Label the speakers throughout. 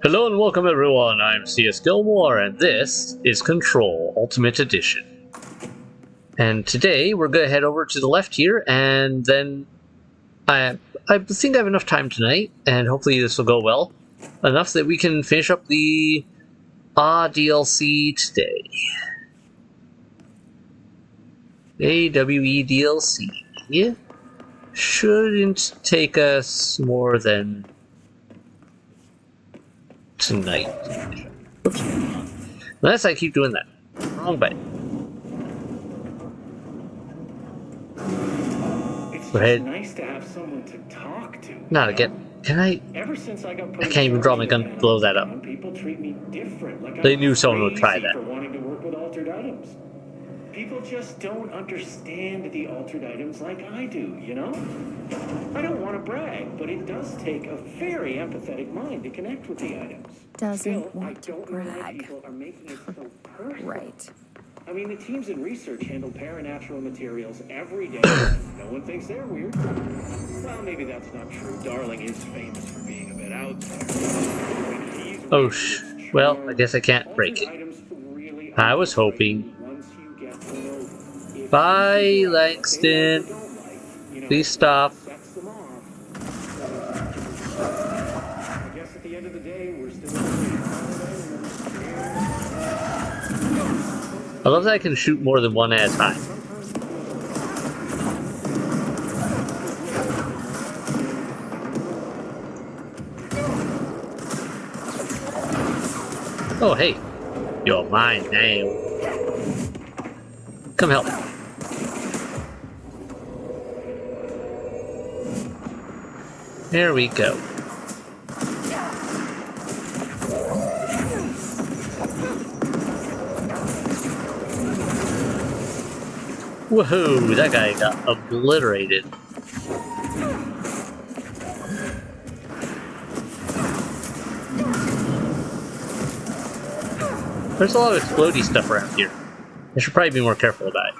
Speaker 1: Hello and welcome everyone, I'm C.S.Gilmore and this is Control Ultimate Edition. And today we're going to head over to the left here and then I think I have enough time tonight and hopefully this will go well. Enough that we can finish up the DLC today. AWE DLC. Yeah. Shouldn't take us more than tonight. Oops. Unless I keep doing that. Wrong button.
Speaker 2: It's
Speaker 1: Go ahead.
Speaker 2: nice to have someone to talk to.
Speaker 1: Not again. Can I?
Speaker 2: Ever since I got
Speaker 1: I can't even draw my gun to blow that up.
Speaker 2: People treat me different. Like
Speaker 1: They
Speaker 2: I'm
Speaker 1: knew someone would try
Speaker 2: crazy
Speaker 1: that.
Speaker 2: for wanting to work with altered items. People just don't understand the altered items like I do, you know? I don't want to brag, but it does take a very empathetic mind to connect with the items.
Speaker 3: Doesn't want to
Speaker 2: know why
Speaker 3: brag.
Speaker 2: people are making it so personal.
Speaker 3: Right.
Speaker 2: I mean, the teams in research handle paranatural materials every day. No one thinks they're weird. Well, maybe that's not true. Darling is famous for being a bit out there.
Speaker 1: Oh, well, I guess I can't break it. I was hoping. Bye, Langston. Please stop.
Speaker 2: I guess at the end of the day, we're still.
Speaker 1: I love that I can shoot more than one at a time. Oh, hey. You're mine now. Come help. There we go. Woohoo! That guy got obliterated. There's a lot of explodey stuff around here. I should probably be more careful about it.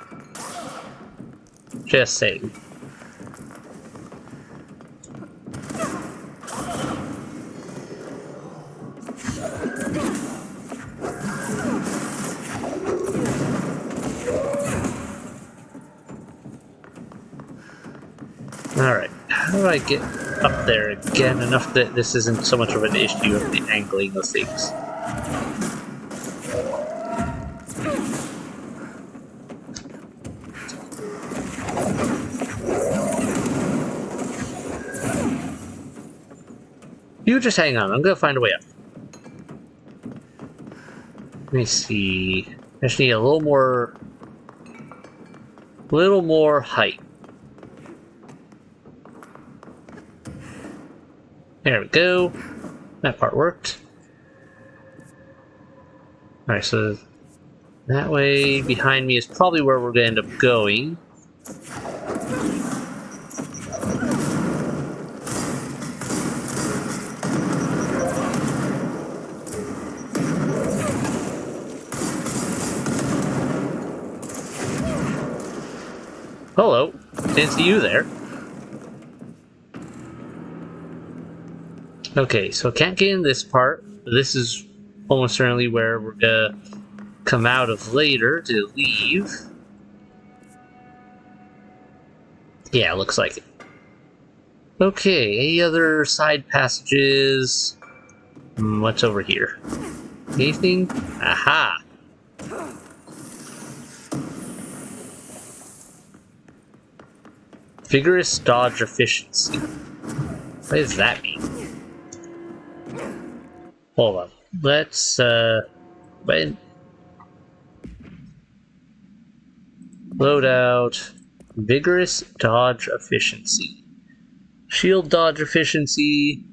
Speaker 1: Just saying. Alright, how do I get up there again enough that this isn't so much of an issue of the angling of things? You just hang on, I'm gonna find a way up. Let me see. I just need a little more height. There we go. That part worked. Alright, so that way behind me is probably where we're gonna end up going. Hello. Didn't see you there. Okay, so can't get in this part. This is almost certainly where we're gonna come out of later to leave. Yeah, looks like it. Okay, any other side passages? What's over here? Anything? Aha! Vigorous dodge efficiency. What does that mean? Hold on. Let's, load out. Vigorous dodge efficiency. Shield dodge efficiency.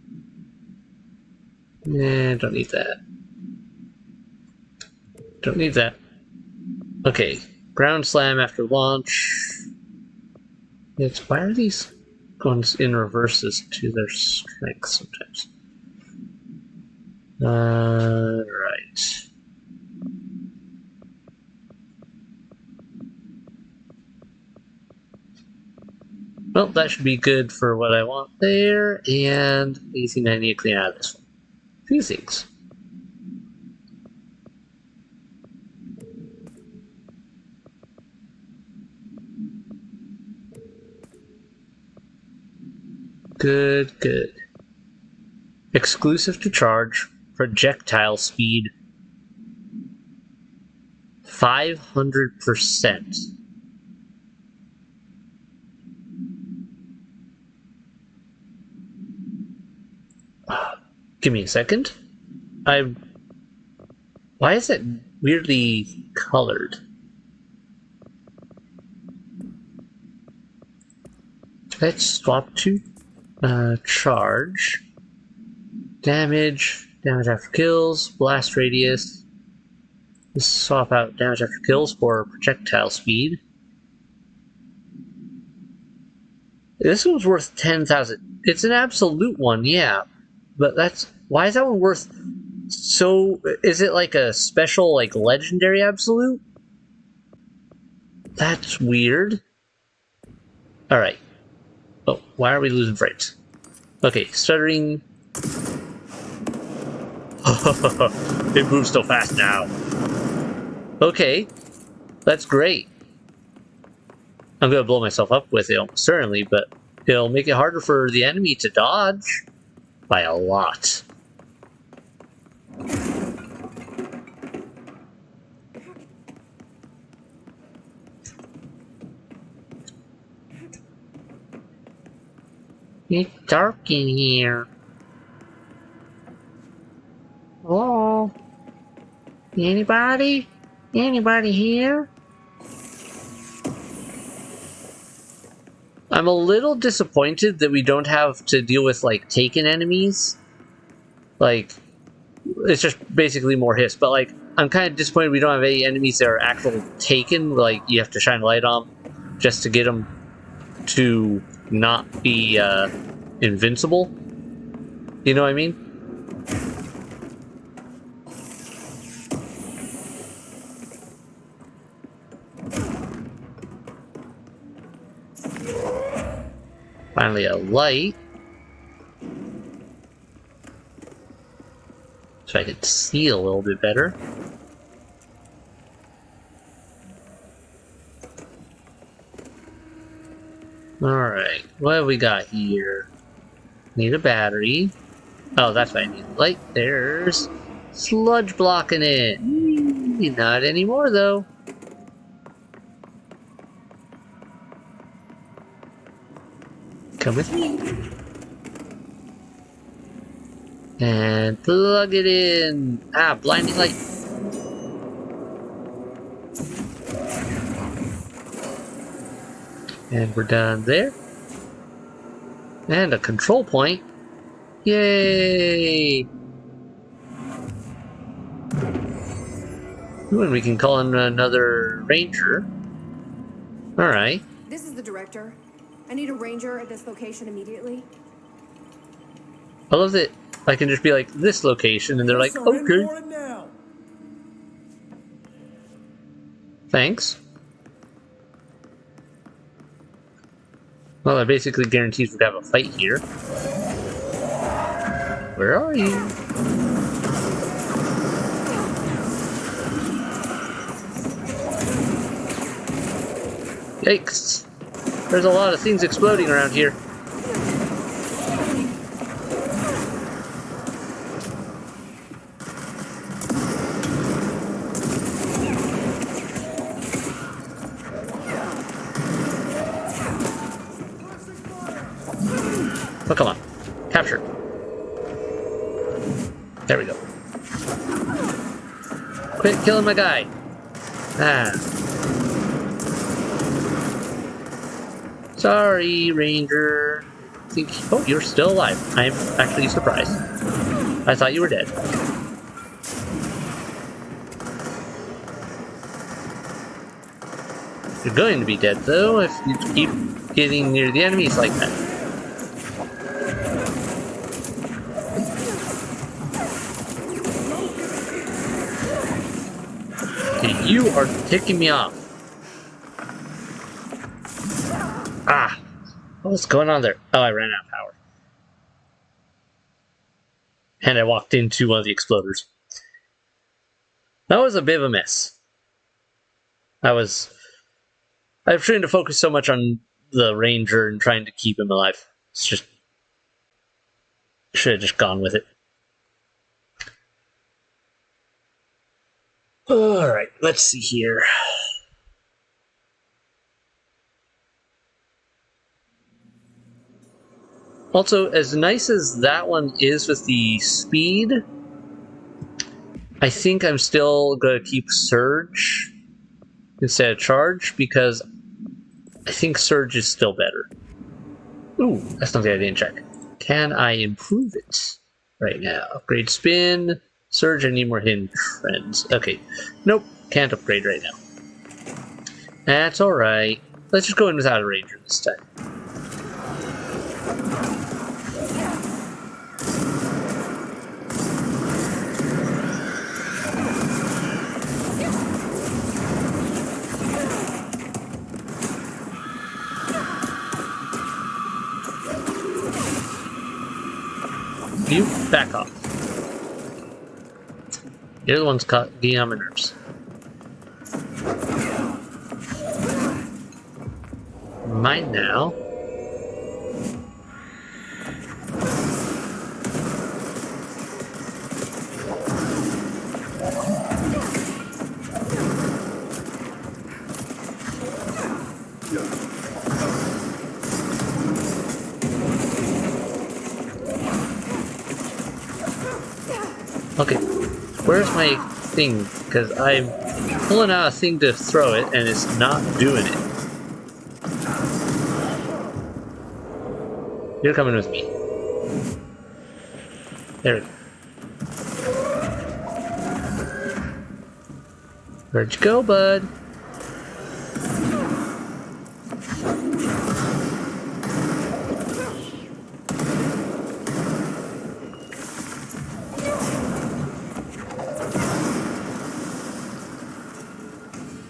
Speaker 1: Don't need that. Don't need that. Okay. Ground slam after launch. Why are these going in reverses to their strength sometimes? Right. Well, that should be good for what I want there, and anything I need to clean out of this one. few things. Good, good. Exclusive to charge, projectile speed 500%. Give me a second. Why is it weirdly colored? Let's swap to charge. Damage after kills, blast radius. Let's swap out damage after kills for projectile speed. This one's worth 10,000. It's an absolute one, yeah. But why is that one worth so? Is it like a special, like legendary absolute? That's weird. Alright. Oh, why are we losing frames? Okay, stuttering. It moves so fast now. Okay, that's great. I'm gonna blow myself up with it almost certainly, but it'll make it harder for the enemy to dodge by a lot. It's dark in here. Hello? Anybody? Anybody here? I'm a little disappointed that we don't have to deal with, like, taken enemies. Like, it's just basically more hits, but, like, I'm kind of disappointed we don't have any enemies that are actual taken, like, you have to shine light on just to get them to not be, invincible. You know what I mean? Finally a light. So I could see a little bit better. Alright, what have we got here? Need a battery. Oh, that's why I need light. There's sludge blocking it. Not anymore, though. Come with me. And plug it in. Ah, blinding light. And we're done there. And a control point. Yay! Ooh, and we can call in another ranger. Alright.
Speaker 3: This is the director. I need a ranger at this location immediately.
Speaker 1: I love that I can just be like, this location, and they're like, okay. Thanks. Well, that basically guarantees we'd have a fight here. Where are you? Yikes. There's a lot of things exploding around here. Oh, come on. Capture. There we go. Quit killing my guy. Ah. Sorry, Ranger. Oh, you're still alive. I am actually surprised. I thought you were dead. You're going to be dead, though, if you keep getting near the enemies like that. Okay, you are ticking me off. Ah! What's going on there? Oh, I ran out of power. And I walked into one of the exploders. That was a bit of a mess. I was trying to focus so much on the ranger and trying to keep him alive. It's just should have just gone with it. All right, let's see here. Also, as nice as that one is with the speed, I think I'm still going to keep Surge instead of Charge, because I think Surge is still better. Ooh, that's something I didn't check. Can I improve it right now? Upgrade Spin, Surge, I need more hidden trends. Okay, nope, can't upgrade right now. That's alright. Let's just go in without a ranger this time. You back off. You're the one's caught being on my nerves. Mine now. Okay, where's my thing? Because I'm pulling out a thing to throw it, and it's not doing it. You're coming with me. There we go. Where'd you go, bud?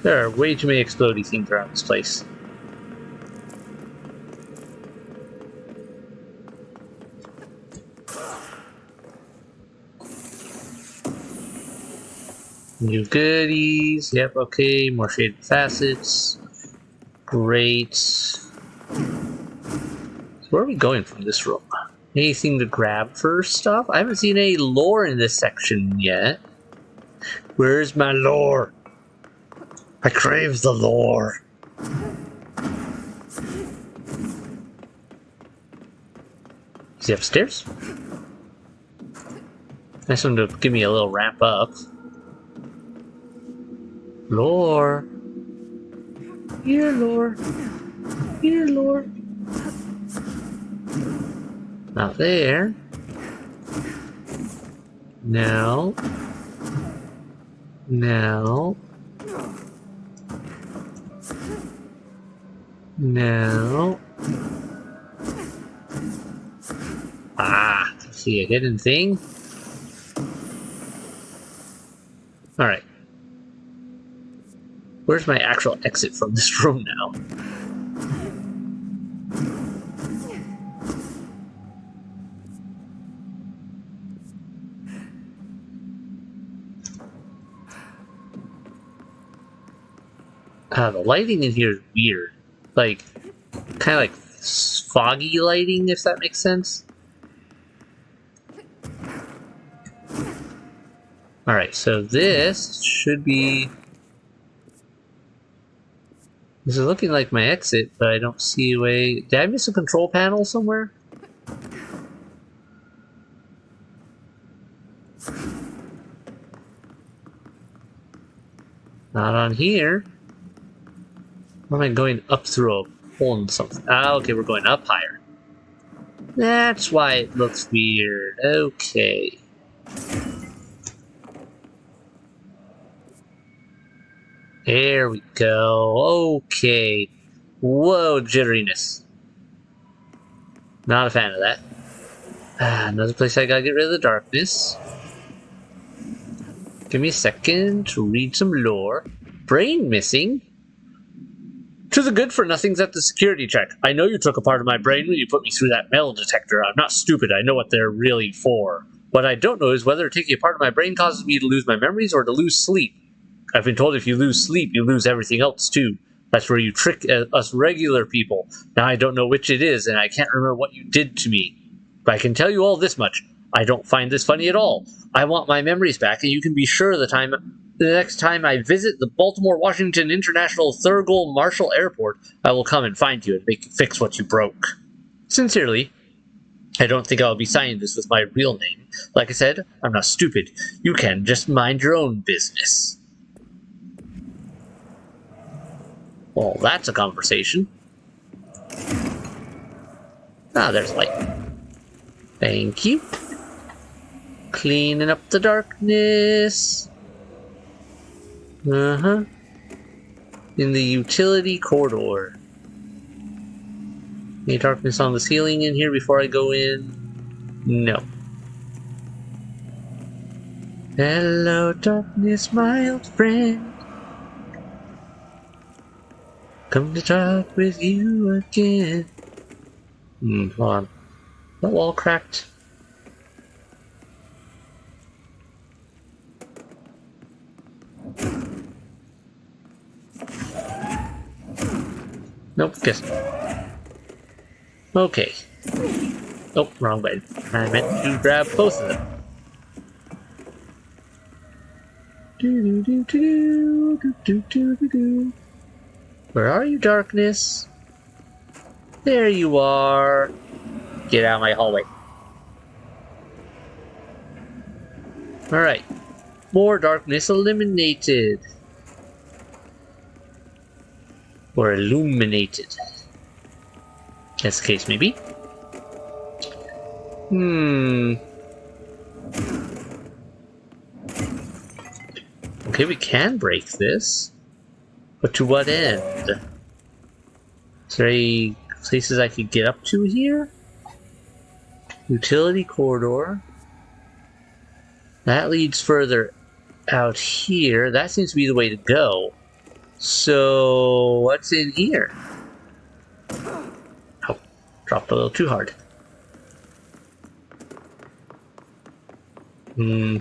Speaker 1: There are way too many explodey things around this place. New goodies. Yep, okay. More shaded facets. Great. So where are we going from this room? Anything to grab first off? I haven't seen any lore in this section yet. Where's my lore? I crave the lore. Is he upstairs? Nice one to give me a little wrap up. Lore. Here, lore. Here, lore. Not there. No. No. No. Ah, see a hidden thing? Alright. Where's my actual exit from this room now? The lighting in here is weird. Like, kind of like foggy lighting, if that makes sense. Alright, so this should be... This is looking like my exit, but I don't see a way... Did I miss a control panel somewhere? Not on here. Or am I going up through a hole in something? Ah, okay, we're going up higher. That's why it looks weird. Okay. There we go. Okay. Whoa, jitteriness. Not a fan of that. Another place I gotta get rid of the darkness. Give me a second to read some lore. Brain missing? To the good for nothings at the security check. I know you took a part of my brain when you put me through that metal detector. I'm not stupid. I know what they're really for. What I don't know is whether taking a part of my brain causes me to lose my memories or to lose sleep. I've been told if you lose sleep, you lose everything else too. That's where you trick us regular people. Now I don't know which it is, and I can't remember what you did to me. But I can tell you all this much. I don't find this funny at all. I want my memories back, and you can be sure the next time I visit the Baltimore Washington International Thurgood Marshall Airport, I will come and find you and make you fix what you broke. Sincerely, I don't think I'll be signing this with my real name. Like I said, I'm not stupid. You can just mind your own business. Well, that's a conversation. Ah, there's light. Thank you. Cleaning up the darkness. In the utility corridor. Any darkness on the ceiling in here before I go in? No. Hello, darkness, my old friend. Come to talk with you again. Hold on. That wall cracked. Nope, guess. Okay. Oh, wrong button. I meant to grab both of them. Where are you, darkness? There you are. Get out of my hallway. Alright. More darkness eliminated. Or illuminated. As the case may be. Okay, we can break this. But to what end? Is there any places I could get up to here? Utility corridor. That leads further out here. That seems to be the way to go. So, what's in here? Oh, dropped a little too hard. I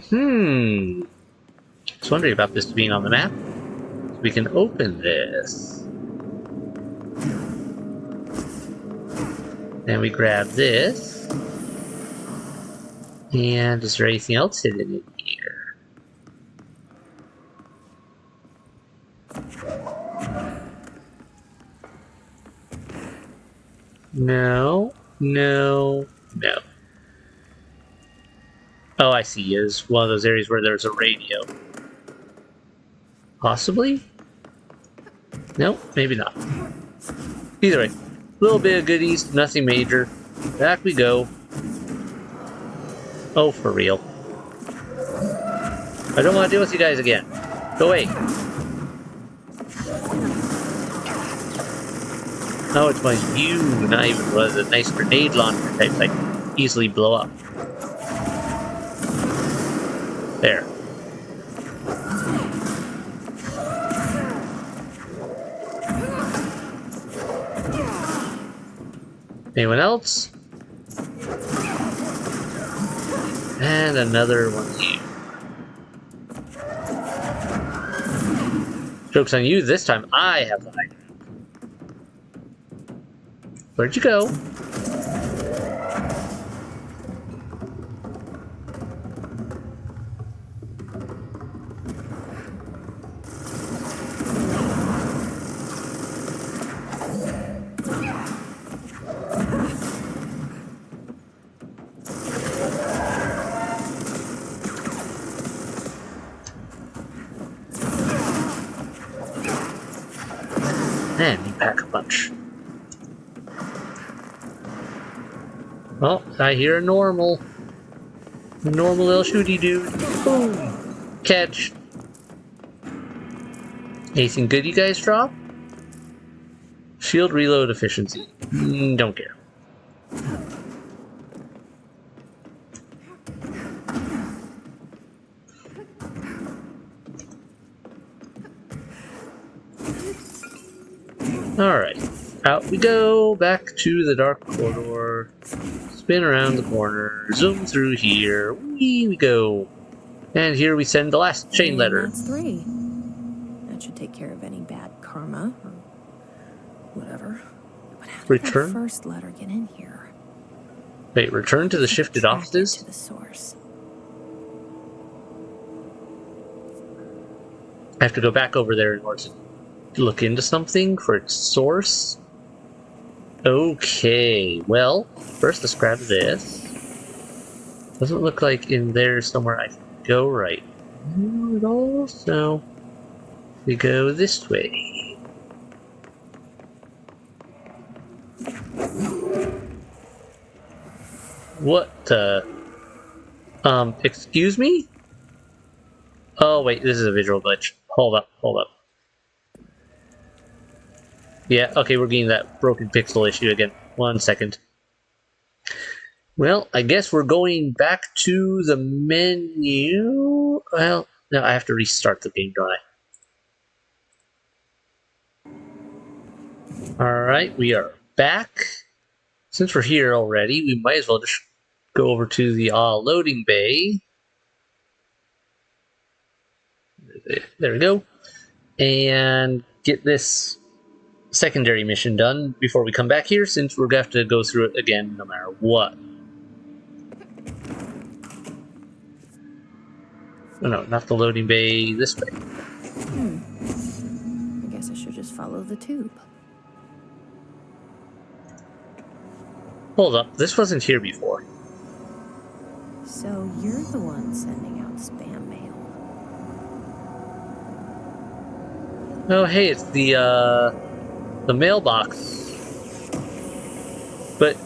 Speaker 1: was wondering about this being on the map. We can open this. Then we grab this. And is there anything else hidden in here? No, no, no. Oh, I see. It's one of those areas where there's a radio. Possibly? Nope, maybe not. Either way, a little bit of goodies, nothing major. Back we go. Oh, for real. I don't want to deal with you guys again. Go away. Oh, it's one of you, not even one of the nice grenade launcher types I can easily blow up. There. Anyone else? And another one here. Joke's on you, this time I have the high ground. Where'd you go? Man, you pack a punch. Oh, I hear a normal. A normal little shooty dude. Boom! Catch. Anything good you guys drop? Shield reload efficiency. Don't care. Alright. Out we go. Back to the dark corridor. spin around the corner, zoom through here, whee we go. And here we send the last chain letter.
Speaker 3: That's 3. That should take care of any bad karma or whatever. But how did
Speaker 1: Return?
Speaker 3: that first letter get in here?
Speaker 1: Wait, return to the shifted
Speaker 3: Track it
Speaker 1: offices?
Speaker 3: to the source.
Speaker 1: I have to go back over there in order to look into something for its source. Okay, well, first let's grab this. Doesn't look like in there somewhere I can go right now at all, so we go this way. What the? Excuse me? Oh wait, this is a visual glitch. Hold up. Yeah, okay, we're getting that broken pixel issue again. 1 second. Well, I guess we're going back to the menu. Well, no, I have to restart the game, don't I? Alright, we are back. Since we're here already, we might as well just go over to the loading bay. There we go. And get this secondary mission done before we come back here, since we're going to have to go through it again no matter what. Oh, no, not the loading bay, this way.
Speaker 3: I guess I should just follow the tube.
Speaker 1: Hold up, this wasn't here before.
Speaker 3: So you're the one sending out spam mail.
Speaker 1: Oh, hey, it's the mailbox. But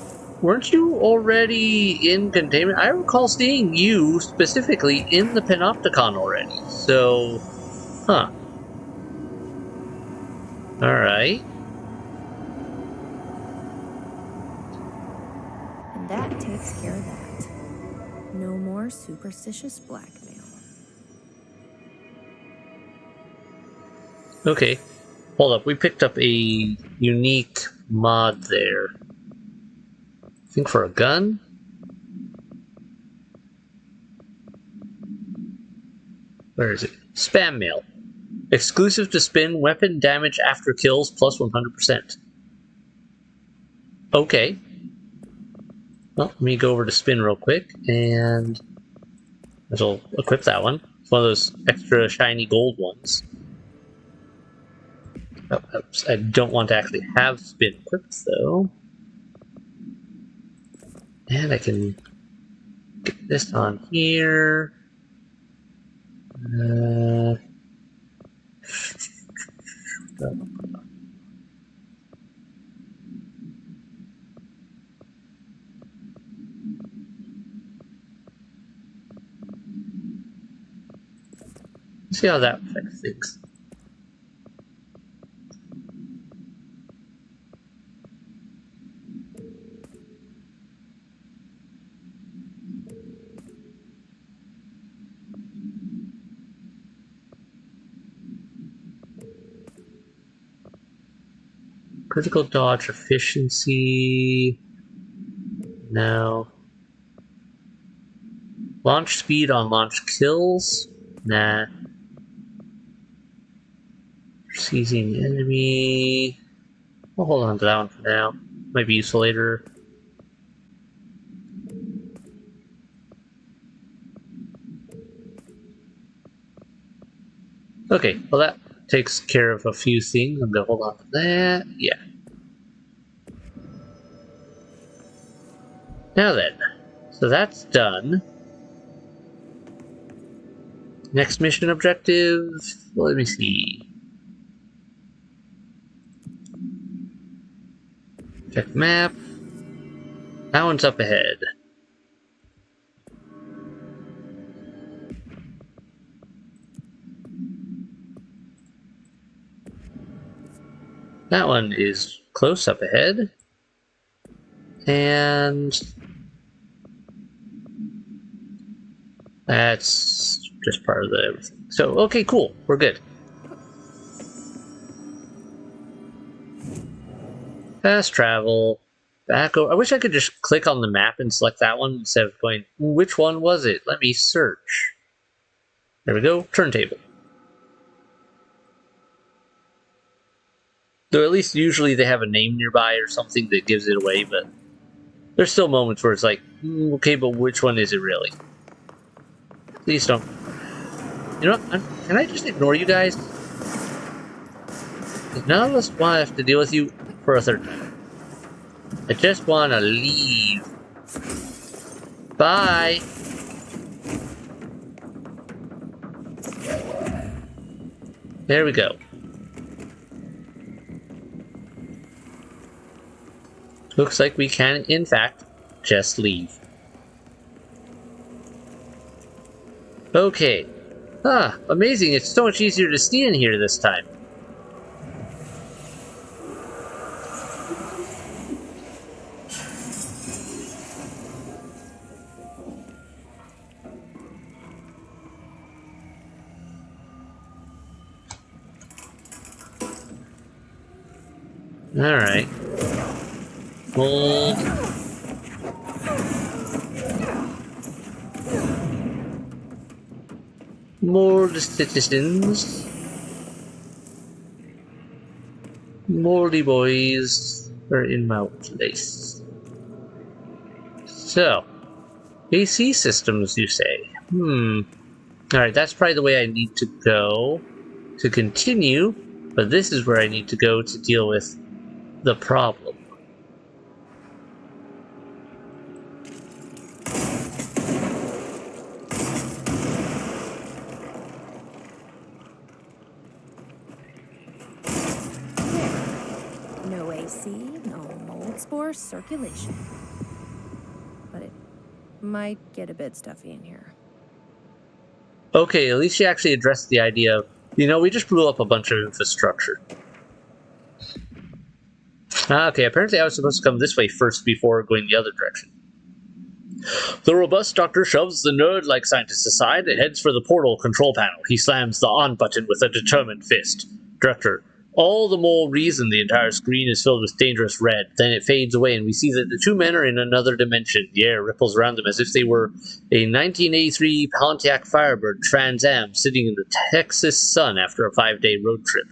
Speaker 1: weren't you already in containment? I recall seeing you specifically in the Panopticon already. So, huh. Alright.
Speaker 3: And that takes care of that. No more superstitious blackmail.
Speaker 1: Okay. Hold up, we picked up a unique mod there. I think for a gun? Where is it? Spam mail. Exclusive to spin, weapon damage after kills plus 100%. Okay. Well, let me go over to spin real quick, and I'll equip that one. It's one of those extra shiny gold ones. Oh, oops. I don't want to actually have spin equipped, though. And I can get this on here. See how that affects things. Critical dodge efficiency. No. Launch speed on launch kills. Nah. Seizing enemy. We'll hold on to that one for now. Might be useful later. Okay, well that takes care of a few things. I'm gonna hold on to that. Yeah. Now then, so that's done. Next mission objective, let me see. Check the map. That one's up ahead. That one is close up ahead. And that's just part of the everything. So, okay, cool. We're good. Fast travel. back over. I wish I could just click on the map and select that one instead of going, which one was it? Let me search. There we go, turntable. Though at least usually they have a name nearby or something that gives it away, but there's still moments where it's like, okay, but which one is it really? Please don't. You know what? Can I just ignore you guys? None of us want to have to deal with you for a third time. I just want to leave. Bye. There we go. Looks like we can, in fact, just leave. Okay. Ah, amazing. It's so much easier to see in here this time. Alright. Hold. More citizens. Moldy boys are in my place. So, AC systems, you say? Alright, that's probably the way I need to go to continue, but this is where I need to go to deal with the problem.
Speaker 3: No AC, no mold spore circulation. But it might get a bit stuffy in here.
Speaker 1: Okay, at least she actually addressed the idea of, you know, we just blew up a bunch of infrastructure. Okay, apparently I was supposed to come this way first before going the other direction. The robust doctor shoves the nerd-like scientist aside and heads for the portal control panel. He slams the on button with a determined fist. Director, all the more reason the entire screen is filled with dangerous red. Then it fades away and we see that the two men are in another dimension. The air ripples around them as if they were a 1983 Pontiac Firebird Trans Am sitting in the Texas sun after a 5-day road trip.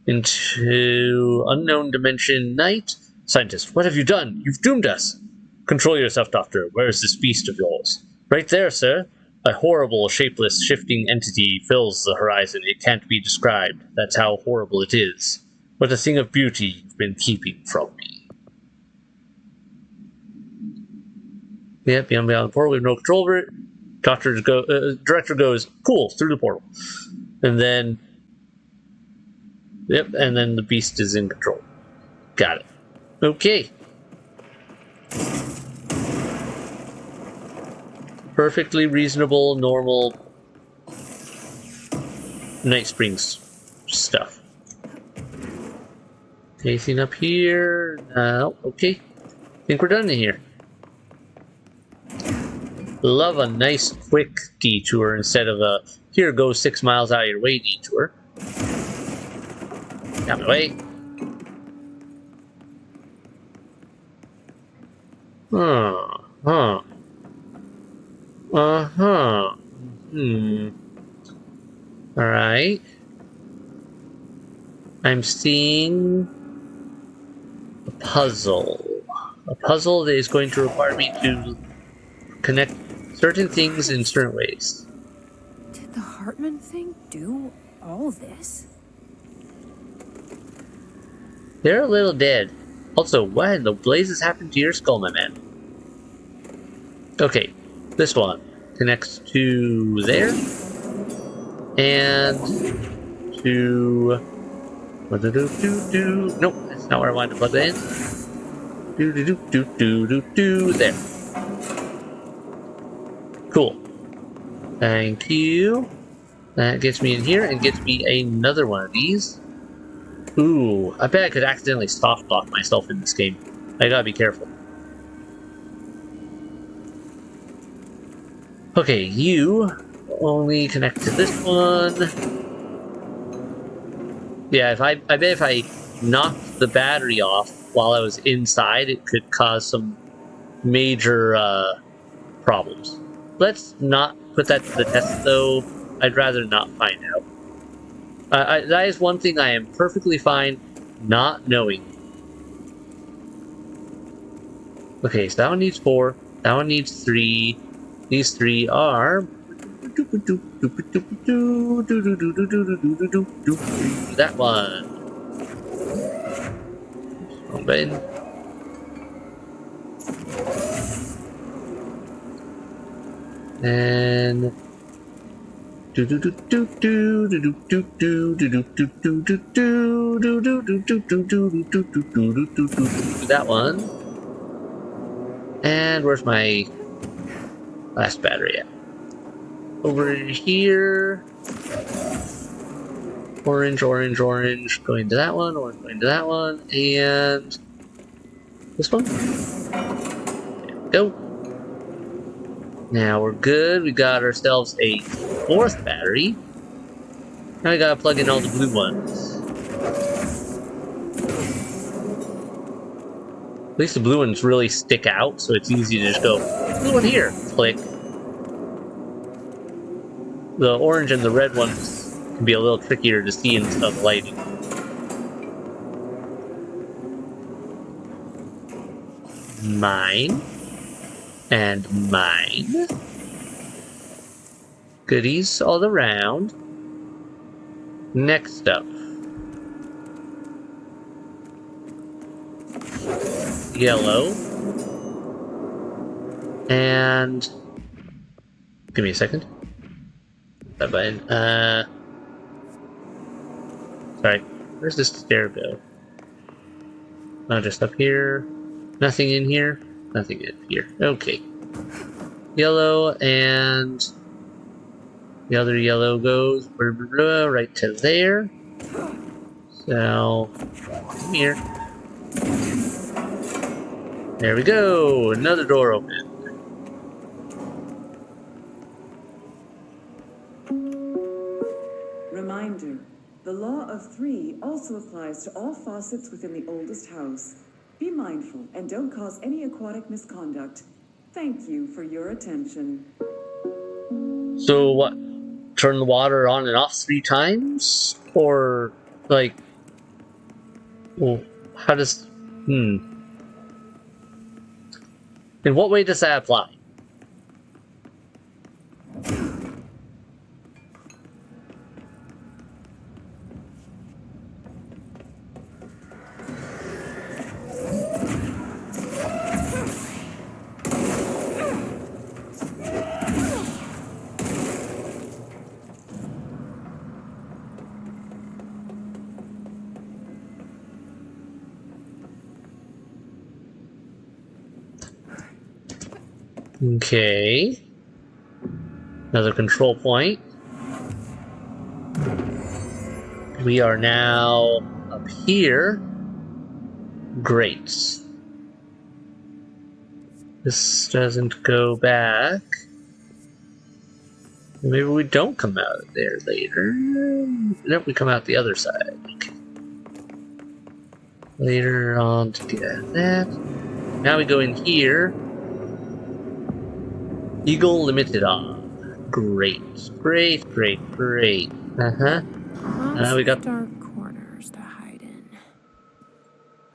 Speaker 1: Into unknown dimension night. Scientist, what have you done? You've doomed us. Control yourself, Doctor. Where is this beast of yours? Right there, sir. A horrible, shapeless, shifting entity fills the horizon. It can't be described. That's how horrible it is. What a thing of beauty you've been keeping from me. Yep, beyond the portal. We have no control over it. Director goes, cool, through the portal. And then... Yep, and then the beast is in control. Got it. Okay. Perfectly reasonable, normal Night Springs stuff. Anything up here? No. Okay. Think we're done in here. Love a nice quick detour instead of a here go 6 miles out of your way detour. Out my way. Alright. I'm seeing a puzzle. A puzzle that is going to require me to connect certain things in certain ways.
Speaker 3: Did the Hartman thing do all this?
Speaker 1: They're a little dead. Also, what in the blazes happened to your skull, my man? Okay, this one connects to there. And to... Nope, that's not where I wanted to plug that in. There. Cool. Thank you. That gets me in here and gets me another one of these. Ooh, I bet I could accidentally soft block myself in this game. I gotta be careful. Okay, you only connect to this one. Yeah, I bet if I knock the battery off while I was inside, it could cause some major problems. Let's not put that to the test, though. I'd rather not find out. That is one thing I am perfectly fine not knowing. Okay, so that one needs 4. That one needs 3. These 3 are... that one. Wrong button. And... that one. And where's my last battery at? Over here. Orange, orange, orange. Going to that one. Orange going to that one. And this one. There we go. Now we're good. We got ourselves a 4th battery. Now we gotta plug in all the blue ones. At least the blue ones really stick out, so it's easy to just go, blue one here, click. The orange and the red ones can be a little trickier to see in some lighting. Mine. And mine. Goodies all around. Next up. Yellow. And... give me a second. That button. Sorry. Where's this stair go? Not just up here. Nothing in here. Nothing in here. Okay. Yellow and... the other yellow goes right to there. So... come here. There we go! Another door open.
Speaker 4: Reminder. The law of 3 also applies to all faucets within the oldest house. Be mindful and don't cause any aquatic misconduct. Thank you for your attention.
Speaker 1: So what? Turn the water on and off 3 times? Or, like... well, how does... In what way does that apply? Okay. Another control point. We are now up here. Great. This doesn't go back. Maybe we don't come out of there later. Nope, we come out the other side. Okay. Later on to get that. Now we go in here. Eagle Limited on. Great. Great, great, great. Now we got
Speaker 3: dark corners to hide in.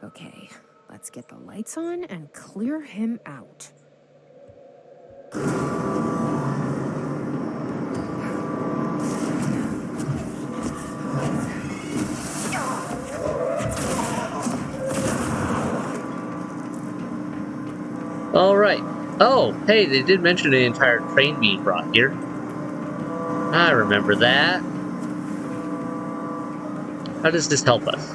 Speaker 3: Okay, let's get the lights on and clear him out.
Speaker 1: all right. Oh, hey, they did mention an entire train being brought here. I remember that. How does this help us?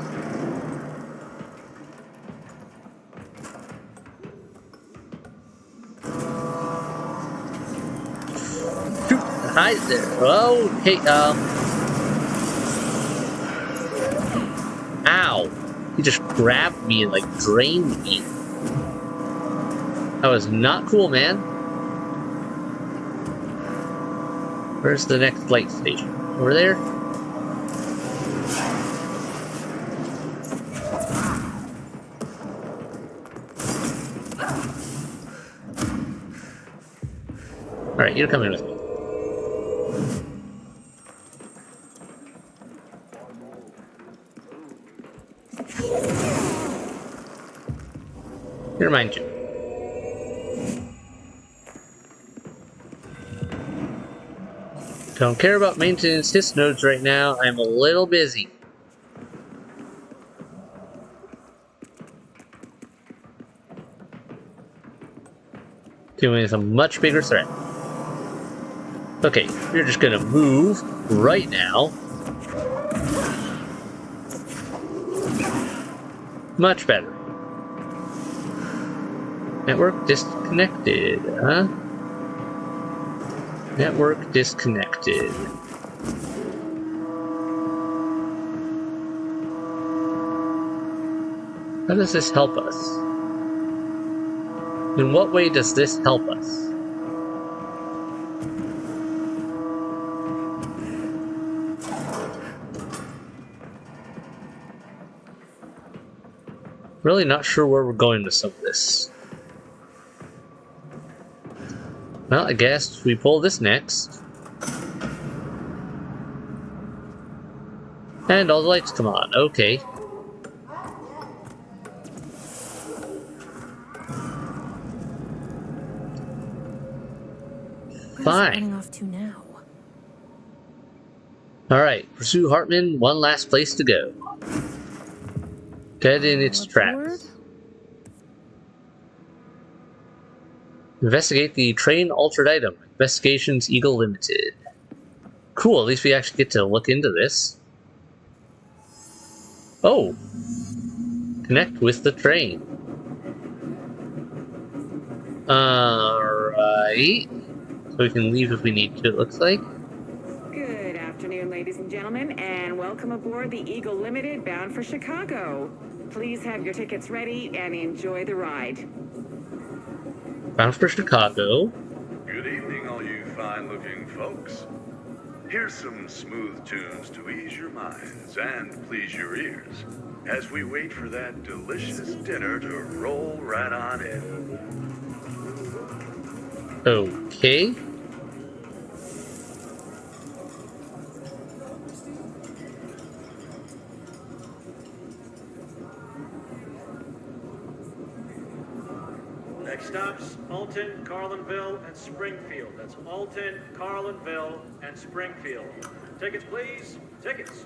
Speaker 1: Shoot, hide there. Oh, hey, ow. He just grabbed me and, like, drained me. That was not cool, man. Where's the next light station? Over there? you're coming with me. You're mine too. Don't care about maintenance his nodes right now. I'm a little busy. Doing a much bigger threat. Okay, you're just gonna move right now. Much better. Network disconnected, huh? Network disconnected. How does this help us? In what way does this help us? Really not sure where we're going with some of this. Well, I guess we pull this next. And all the lights come on. Okay.
Speaker 3: Where's it
Speaker 1: Fine.
Speaker 3: running off to now?
Speaker 1: Alright, pursue Hartman, one last place to go. Dead in its
Speaker 3: All aboard?
Speaker 1: tracks. Investigate the train altered item. Investigations Eagle Limited. Cool, at least we actually get to look into this. Oh! Connect with the train. Alright. So we can leave if we need to, it looks like.
Speaker 5: Good afternoon, ladies and gentlemen, and welcome aboard the Eagle Limited bound for Chicago. Please have your tickets ready and enjoy the ride.
Speaker 1: Bound for Chicago.
Speaker 6: Good evening, all you fine-looking folks. Here's some smooth tunes to ease your minds and please your ears as we wait for that delicious dinner to roll right on in.
Speaker 1: Okay.
Speaker 7: Next stops, Alton, Carlinville, and Springfield. That's Alton, Carlinville, and Springfield. Tickets, please. Tickets.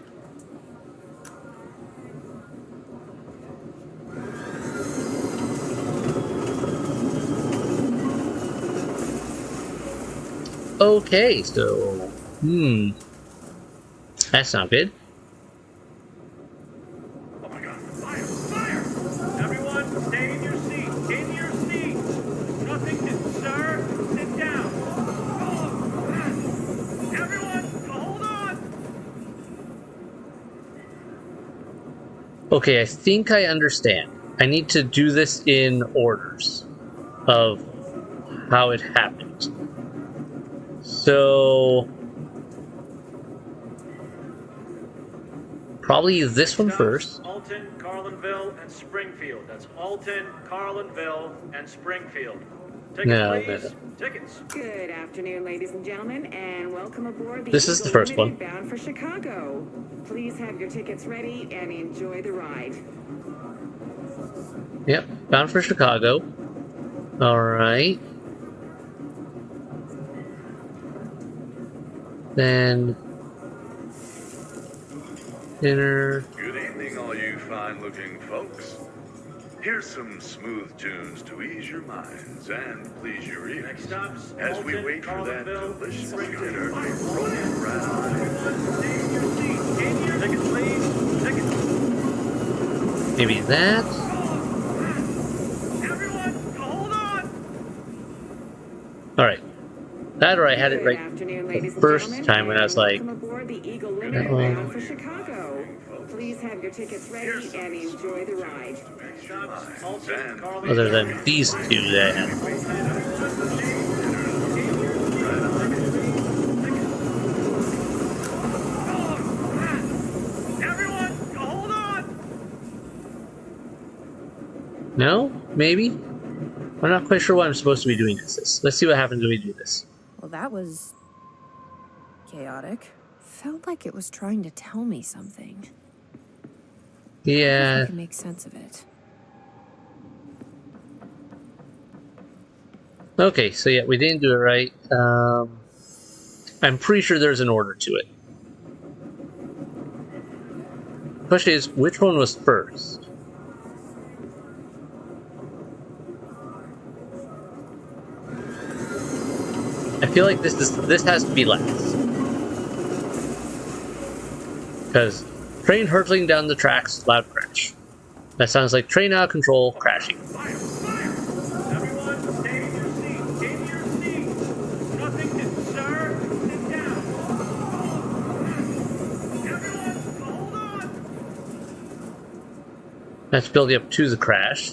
Speaker 1: Okay, so... That's not good.
Speaker 6: Oh my god, fire! Fire!
Speaker 7: Everyone, stay in your seats. In your seats. Nothing to... Sir, sit down. Everyone, hold on.
Speaker 1: Okay, I think I understand. I need to do this in orders of how it happened. So... probably this one
Speaker 7: Stops,
Speaker 1: first.
Speaker 7: Alton, Carlinville, and Springfield. That's Alton, Carlinville, and Springfield. Tickets,
Speaker 1: No,
Speaker 7: please. Tickets.
Speaker 5: Good afternoon, ladies and gentlemen, and welcome aboard the
Speaker 1: This is the
Speaker 5: Eagle
Speaker 1: first
Speaker 5: Limited
Speaker 1: one.
Speaker 5: bound for Chicago. Please have your tickets ready and enjoy the ride.
Speaker 1: Yep, bound for Chicago. Alright. Then... dinner...
Speaker 6: Good evening, all you fine-looking folks. Here's some smooth tunes to ease your minds and please your ears
Speaker 7: Next stops,
Speaker 6: as we
Speaker 7: Alton,
Speaker 6: wait for that
Speaker 7: Carlinville,
Speaker 6: delicious
Speaker 7: Springfield.
Speaker 6: dinner to roll right on in.
Speaker 7: Everyone, stay in your seats. In your tickets, please. Tickets.
Speaker 1: maybe that?
Speaker 7: Everyone, hold on.
Speaker 1: Alright. That or I had it
Speaker 5: Good
Speaker 1: right
Speaker 5: afternoon,
Speaker 1: the
Speaker 5: ladies and
Speaker 1: first
Speaker 5: gentlemen,
Speaker 1: time when I was
Speaker 5: and
Speaker 1: like...
Speaker 5: welcome aboard the Eagle
Speaker 1: that
Speaker 5: Limited
Speaker 1: one.
Speaker 5: bound for Chicago. Please have your tickets ready and enjoy the ride.
Speaker 7: Stops, Alton, Carlinville.
Speaker 1: Other than these two that I had.
Speaker 7: Everyone, hold on.
Speaker 1: No? Maybe? I'm not quite sure what I'm supposed to be doing this. Let's see what happens when we do this.
Speaker 3: Well, that was chaotic. Felt like it was trying to tell me something. I
Speaker 1: Yeah.
Speaker 3: can make sense of it.
Speaker 1: Okay, so yeah, we didn't do it right. I'm pretty sure there's an order to it. Question is, which one was first? I feel like this has to be last. Because train hurtling down the tracks, loud crash. That sounds like train out of control, crashing.
Speaker 7: Fire! Fire! Everyone, stay in your seats. Stay in your seats. Nothing to sir. Sit down. Everyone, hold on.
Speaker 1: That's building up to the crash.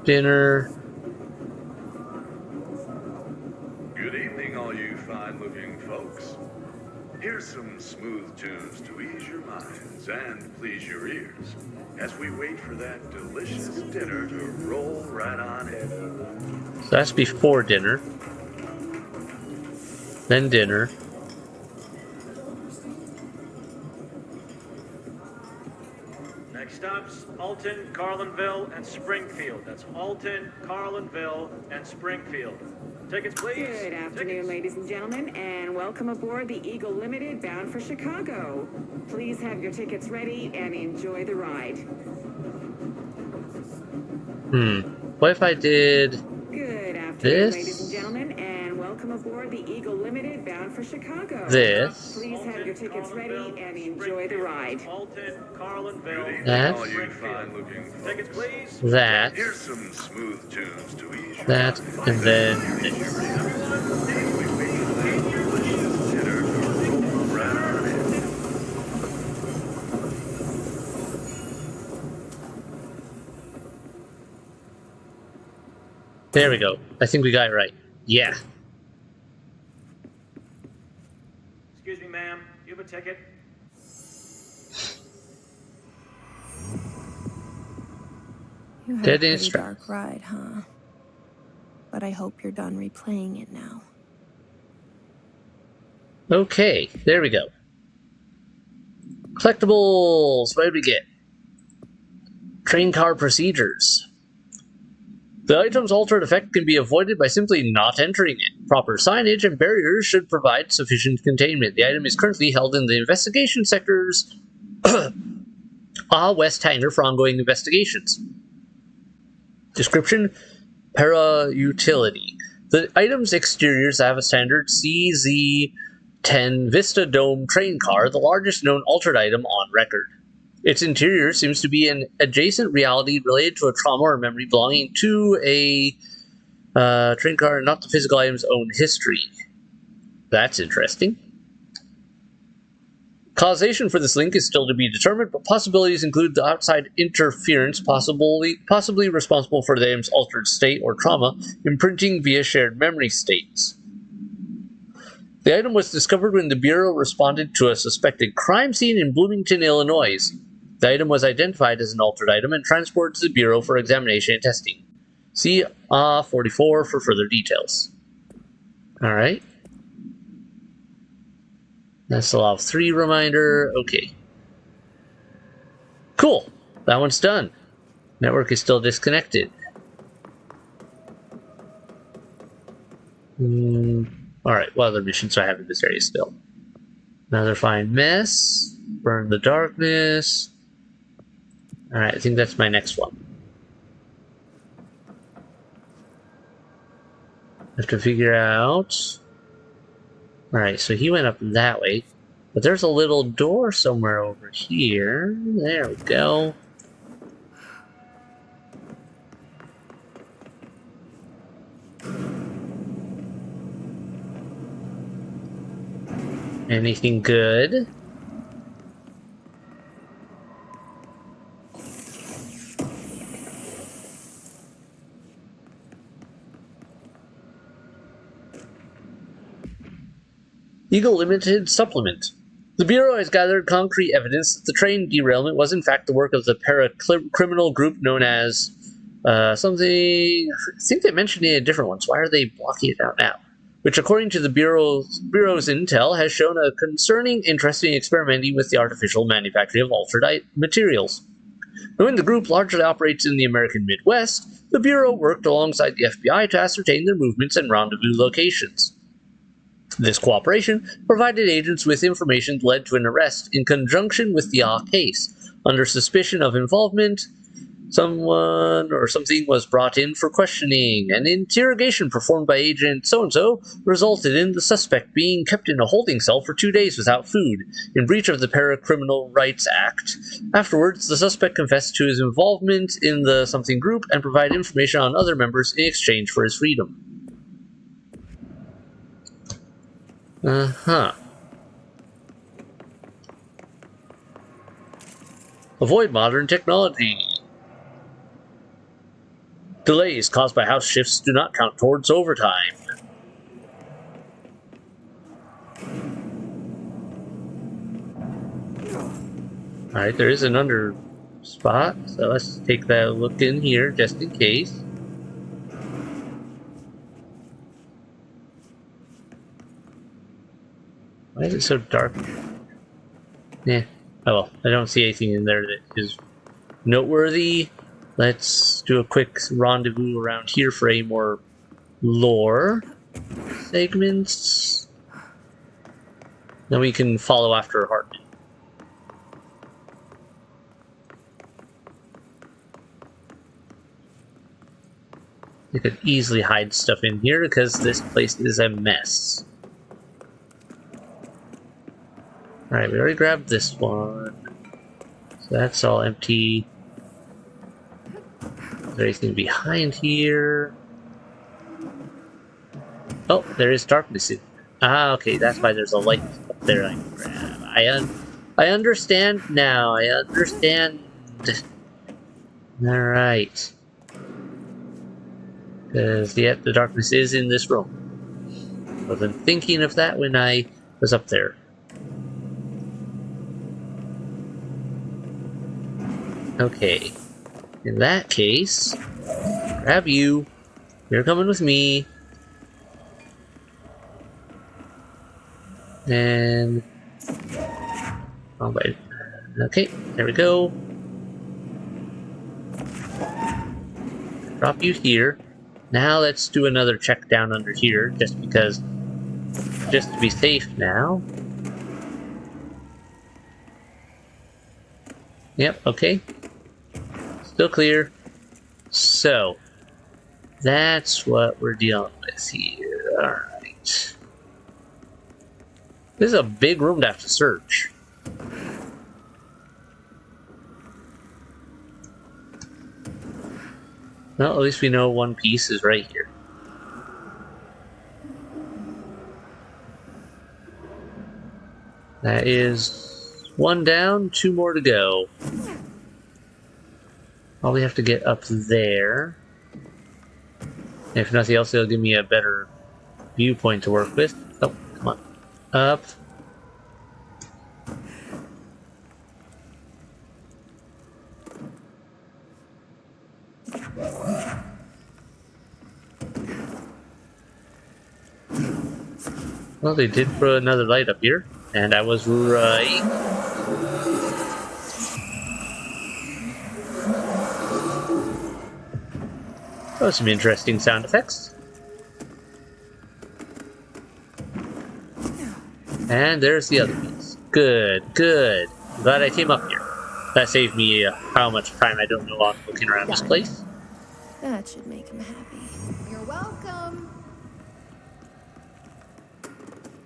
Speaker 1: Dinner.
Speaker 6: Good evening, all you fine-looking folks. Here's some smooth tunes to ease your minds and please your ears as we wait for that delicious dinner to roll right on in.
Speaker 1: So that's before dinner. Then dinner.
Speaker 7: Next stops, Alton, Carlinville, and Springfield. That's Alton, Carlinville, and Springfield. Tickets, please.
Speaker 5: Good afternoon,
Speaker 7: Tickets.
Speaker 5: ladies and gentlemen, and welcome aboard the Eagle Limited bound for Chicago. Please have your tickets ready and enjoy the ride.
Speaker 1: What if I did
Speaker 5: Good afternoon,
Speaker 1: this?
Speaker 5: ladies and gentlemen, and welcome aboard the Eagle Limited bound for Chicago.
Speaker 1: This?
Speaker 5: Please have your tickets ready and enjoy the ride.
Speaker 7: Alton,
Speaker 6: Good
Speaker 7: Carlinville,
Speaker 6: evening,
Speaker 1: That?
Speaker 6: all you fine-looking
Speaker 7: tickets,
Speaker 6: folks.
Speaker 7: please.
Speaker 1: that,
Speaker 6: Here's some smooth tunes to ease your
Speaker 1: that,
Speaker 6: minds
Speaker 1: and then
Speaker 6: please your
Speaker 1: this.
Speaker 6: ears as we wait for that delicious dinner to roll right on in.
Speaker 1: There we go. I think we got it right. Yeah.
Speaker 7: Excuse me, ma'am. You have a ticket?
Speaker 3: You had
Speaker 1: Dead
Speaker 3: a pretty
Speaker 1: instruct-
Speaker 3: dark ride, huh? But I hope you're done replaying it now.
Speaker 1: Okay, there we go. Collectibles! What did we get? Train car procedures. The item's altered effect can be avoided by simply not entering it. Proper signage and barriers should provide sufficient containment. The item is currently held in the investigation sector's West Hangar for ongoing investigations. Description: Para-utility. The item's exteriors have a standard CZ-10 Vista Dome train car, the largest known altered item on record. Its interior seems to be an adjacent reality related to a trauma or memory belonging to a train car and not the physical item's own history. That's interesting. Causation for this link is still to be determined, but possibilities include the outside interference possibly responsible for the item's altered state or trauma, imprinting via shared memory states. The item was discovered when the Bureau responded to a suspected crime scene in Bloomington, Illinois. The item was identified as an altered item and transported to the Bureau for examination and testing. See 44 for further details. Alright. That's the Law of 3 reminder. Okay. Cool. That one's done. Network is still disconnected. Alright, what other missions do I have in this area still? Another Find Mess. Burn the Darkness. Alright, I think that's my next one. I have to figure out... Alright, so he went up that way. But there's a little door somewhere over here. There we go. Anything good? Eagle Limited Supplement. The Bureau has gathered concrete evidence that the train derailment was in fact the work of the para-criminal group known as Something, I think they mentioned it in different ones. Why are they blocking it out now? Which, according to the Bureau's intel, has shown a concerning interest in experimenting with the artificial manufacturing of altered materials. Knowing the group largely operates in the American Midwest, the Bureau worked alongside the FBI to ascertain their movements and rendezvous locations. This cooperation provided agents with information that led to an arrest in conjunction with the case. Under suspicion of involvement, someone or something was brought in for questioning. An interrogation performed by Agent so-and-so resulted in the suspect being kept in a holding cell for 2 days without food, in breach of the Paracriminal Rights Act. Afterwards, the suspect confessed to his involvement in the something group and provided information on other members in exchange for his freedom. Avoid modern technology. Delays caused by house shifts do not count towards overtime. Alright, there is an under spot, so let's take that look in here just in case. Why is it so dark? Yeah. Oh well, I don't see anything in there that is noteworthy. Let's do a quick rendezvous around here for a more lore segments. Then we can follow after Hartman. You could easily hide stuff in here because this place is a mess. Alright, we already grabbed this one. So that's all empty. Is there anything behind here? Oh, there is darkness in. Ah, okay, that's why there's a light up there I can grab. I understand now. I understand. Alright. Because, yeah, the darkness is in this room. I wasn't thinking of that when I was up there. Okay. In that case, grab you. You're coming with me. And... oh, wait. Okay, there we go. Drop you here. Now let's do another check down under here, just to be safe now. Yep, okay. Still clear. So, that's what we're dealing with here. Alright. This is a big room to have to search. Well, at least we know one piece is right here. That is one down, 2 more to go. Probably have to get up there. If nothing else, it'll give me a better viewpoint to work with. Oh, come on. Up. Well, they did put another light up here, and I was right. Oh, some interesting sound effects. And there's the other piece. Good, good. Glad I came up here. That saved me how much time I don't know on looking around this place.
Speaker 3: That should make him happy.
Speaker 8: You're welcome.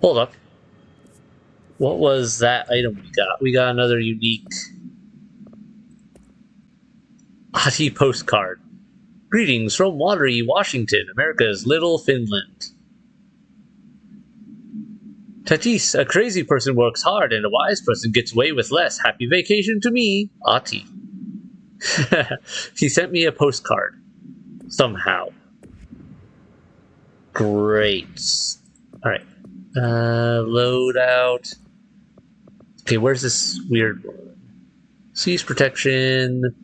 Speaker 1: Hold up. What was that item we got? We got another unique Ati postcard. Greetings from Watery, Washington, America's Little Finland. Tatis, a crazy person works hard and a wise person gets away with less. Happy vacation to me, Ati. He sent me a postcard. Somehow. Great. Alright. Load out. Okay, where's this weird one? Seize protection.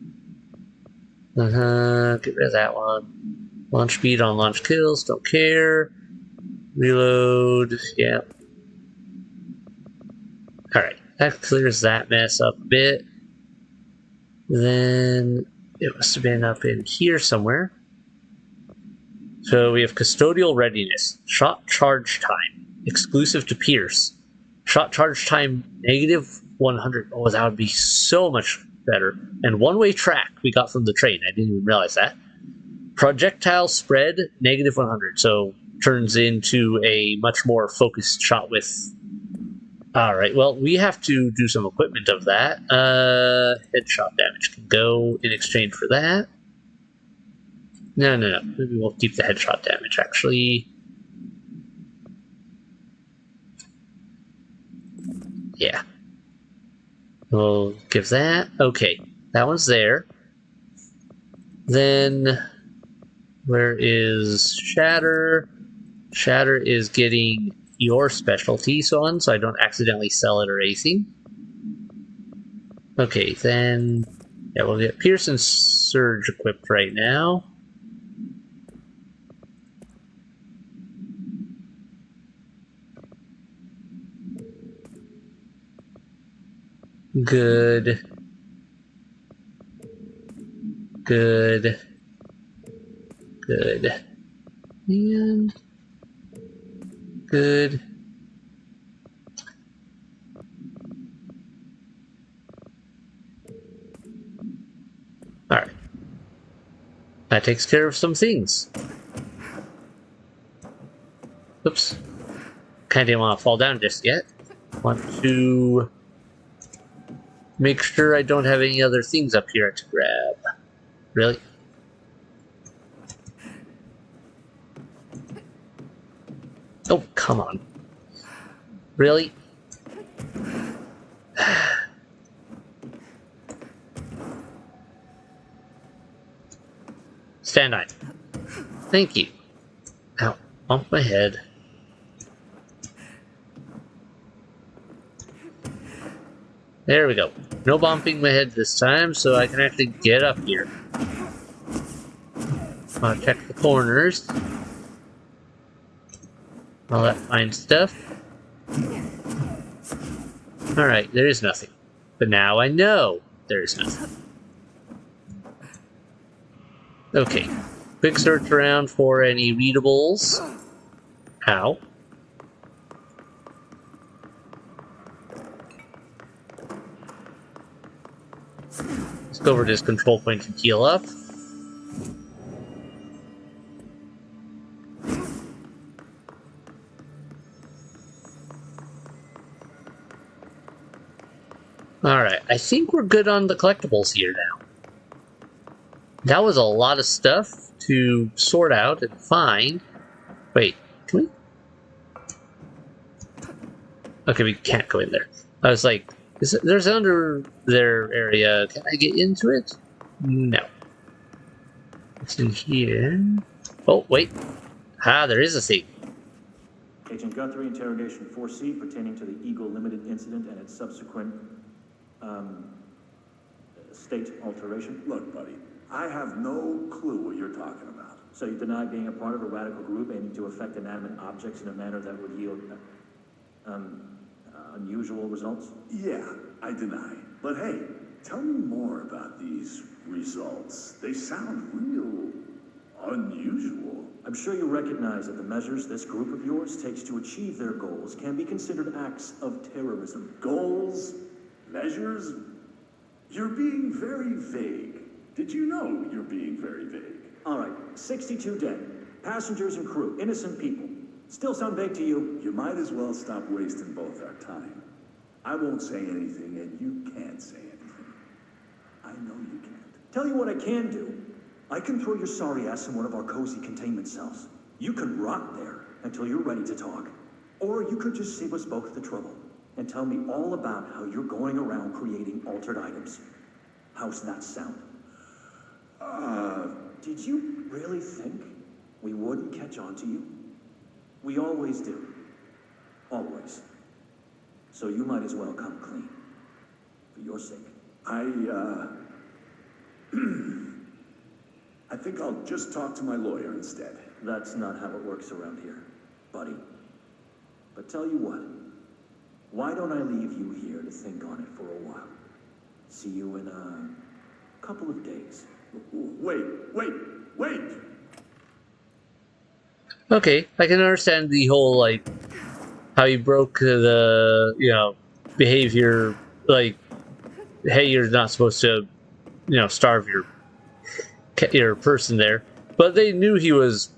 Speaker 1: Get rid of that one. Launch speed on launch kills, don't care. Reload, yeah. Alright, that clears that mess up a bit. Then it must have been up in here somewhere. So we have custodial readiness, shot charge time, exclusive to Pierce. Shot charge time -100. Oh, that would be so much better. And one-way track we got from the train. I didn't even realize that. Projectile spread -100. So turns into a much more focused shot with. All right. Well, we have to do some equipment of that. Headshot damage can go in exchange for that. No. Maybe we'll keep the headshot damage, actually. Yeah. We'll give that. Okay. That one's there. Then, where is Shatter? Shatter is getting your specialty on, so I don't accidentally sell it or anything. Okay, then... Yeah, we'll get Pierce and Surge equipped right now. Good. Good. Good. And... Good. Alright. That takes care of some things. Oops. Kinda didn't want to fall down just yet. Want to make sure I don't have any other things up here to grab. Really? Oh, come on. Really? Stand on. Thank you. Ow. Bump my head. There we go. No bumping my head this time, so I can actually get up here. I'll check the corners. All that fine stuff. Alright, there is nothing. But now I know there is nothing. Okay. Quick search around for any readables. Ow. Let's go over to this control point and heal up. Alright, I think we're good on the collectibles here now. That was a lot of stuff to sort out and find. Wait, can we? Okay, we can't go in there. I was like, there's under their area. Can I get into it? No. It's in here. Oh, wait. Ah, there is a thing.
Speaker 2: Agent Guthrie, interrogation 4C pertaining to the Eagle Limited incident and its subsequent, state alteration.
Speaker 8: Look, buddy, I have no clue what you're talking about.
Speaker 2: So you deny being a part of a radical group aiming to affect inanimate objects in a manner that would yield, unusual results?
Speaker 8: Yeah, I deny. But hey, tell me more about these results. They sound real unusual.
Speaker 2: I'm sure you recognize that the measures this group of yours takes to achieve their goals can be considered acts of terrorism.
Speaker 8: Goals? Measures? You're being very vague. Did you know you're being very vague?
Speaker 2: All right, 62 dead. Passengers and crew, innocent people. Still sound vague to you?
Speaker 8: You might as well stop wasting both our time. I won't say anything, and you can't say anything. I know you can't.
Speaker 2: Tell you what I can do. I can throw your sorry ass in one of our cozy containment cells. You can rot there until you're ready to talk. Or you could just save us both the trouble and tell me all about how you're going around creating altered items. How's that sound? Did you really think we wouldn't catch on to you? We always do. Always. So you might as well come clean. For your sake.
Speaker 8: think I'll just talk to my lawyer instead.
Speaker 2: That's not how it works around here, buddy. But tell you what, why don't I leave you here to think on it for a while? See you in a couple of days.
Speaker 8: Wait.
Speaker 1: Okay, I can understand the whole, like, how you broke the, behavior, like, hey, you're not supposed to, starve your person there. But they knew he was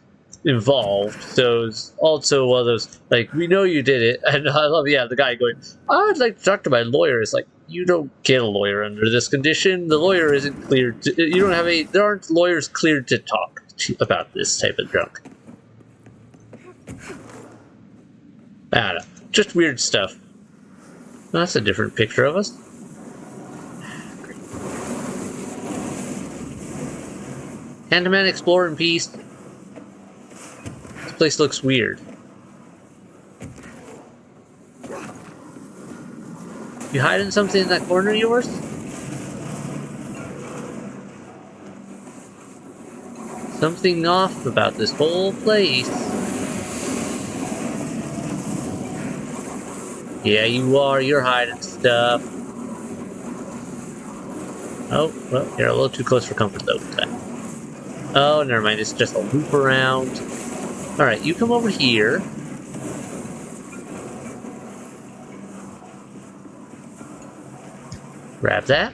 Speaker 1: involved, so it's also one of those, like, we know you did it. And I love, the guy going, I'd like to talk to my lawyer. It's like, you don't get a lawyer under this condition. The lawyer isn't cleared to, there aren't lawyers cleared to talk about this type of junk. I don't know. Just weird stuff. That's a different picture of us. Hartman, explore in peace. This place looks weird. You hiding something in that corner of yours? Something off about this whole place. Yeah, you are. You're hiding stuff. Oh, well, you're a little too close for comfort, though. Oh, never mind. It's just a loop around. Alright, you come over here. Grab that.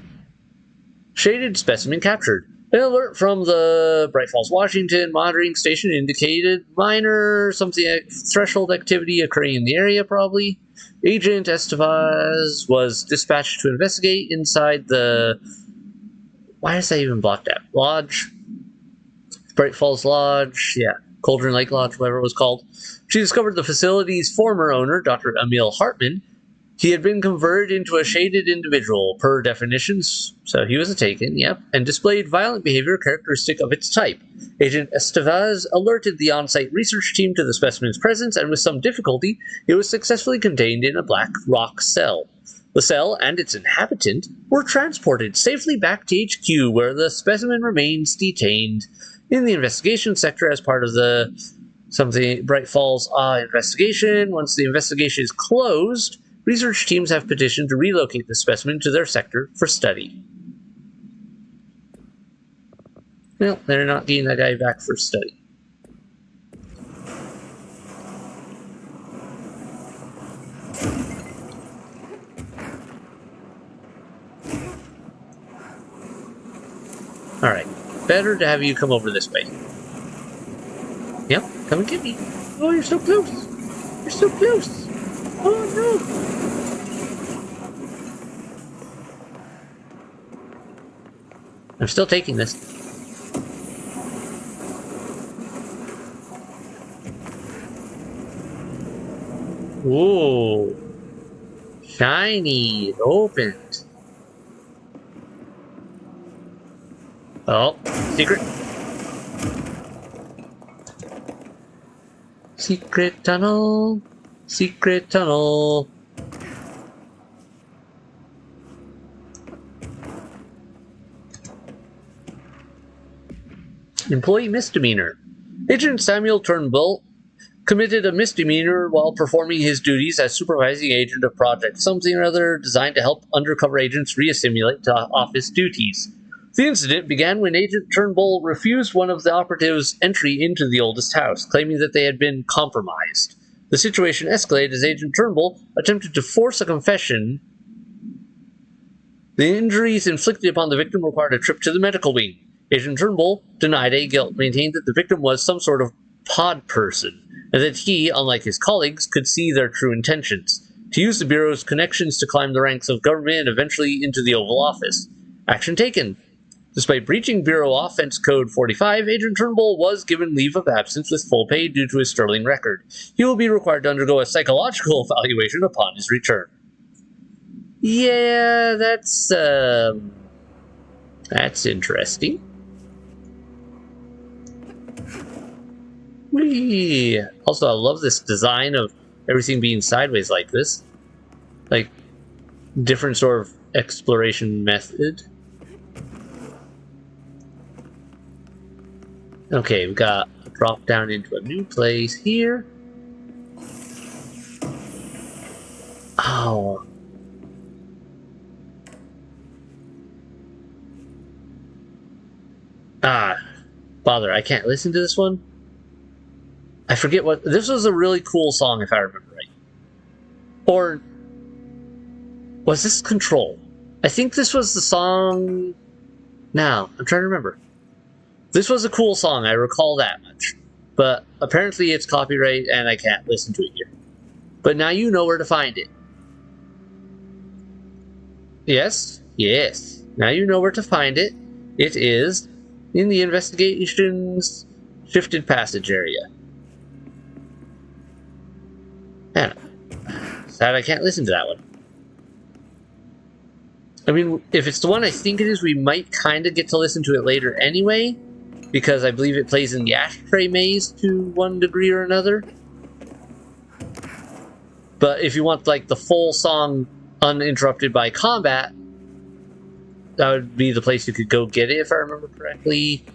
Speaker 1: Shaded specimen captured. An alert from the Bright Falls, Washington monitoring station indicated minor threshold activity occurring in the area, probably. Agent Estevez was dispatched to investigate inside the... Why is that even blocked out? Lodge? Bright Falls Lodge, Cauldron Lake Lodge, whatever it was called. She discovered the facility's former owner, Dr. Emil Hartman. He had been converted into a shaded individual, per definitions, so he was a taken, and displayed violent behavior characteristic of its type. Agent Estevez alerted the on-site research team to the specimen's presence, and with some difficulty, it was successfully contained in a black rock cell. The cell and its inhabitant were transported safely back to HQ, where the specimen remains detained in the investigation sector as part of the Bright Falls investigation. Once the investigation is closed, research teams have petitioned to relocate the specimen to their sector for study. Well, they're not getting that guy back for study. Alright, better to have you come over this way. Yep, come and get me. Oh, you're so close. You're so close. Oh, no. I'm still taking this. Whoa. Shiny. It opened. Oh, secret. Secret tunnel. Secret tunnel. Employee misdemeanor. Agent Samuel Turnbull committed a misdemeanor while performing his duties as supervising agent of project something or other designed to help undercover agents reassimilate to office duties. The incident began when Agent Turnbull refused one of the operatives' entry into the oldest house, claiming that they had been compromised. The situation escalated as Agent Turnbull attempted to force a confession. The injuries inflicted upon the victim required a trip to the medical wing. Agent Turnbull denied any guilt, maintained that the victim was some sort of pod person, and that he, unlike his colleagues, could see their true intentions. To use the Bureau's connections to climb the ranks of government and eventually into the Oval Office. Action taken. Despite breaching Bureau Offense Code 45, Agent Turnbull was given leave of absence with full pay due to his sterling record. He will be required to undergo a psychological evaluation upon his return. Yeah, that's interesting. Whee! Also, I love this design of everything being sideways like this. Like, different sort of exploration method. Okay, we got a drop down into a new place here. Oh. Ah, bother, I can't listen to this one. I forget what... This was a really cool song, if I remember right. Or... was this Control? I think this was the song... Now, I'm trying to remember. This was a cool song, I recall that much. But apparently it's copyright and I can't listen to it here. But now you know where to find it. Yes, yes. Now you know where to find it. It is in the investigations shifted passage area. Man, sad I can't listen to that one. I mean, if it's the one I think it is, we might kind of get to listen to it later anyway, because I believe it plays in the ashtray maze to one degree or another. But if you want like the full song uninterrupted by combat, that would be the place you could go get it, if I remember correctly.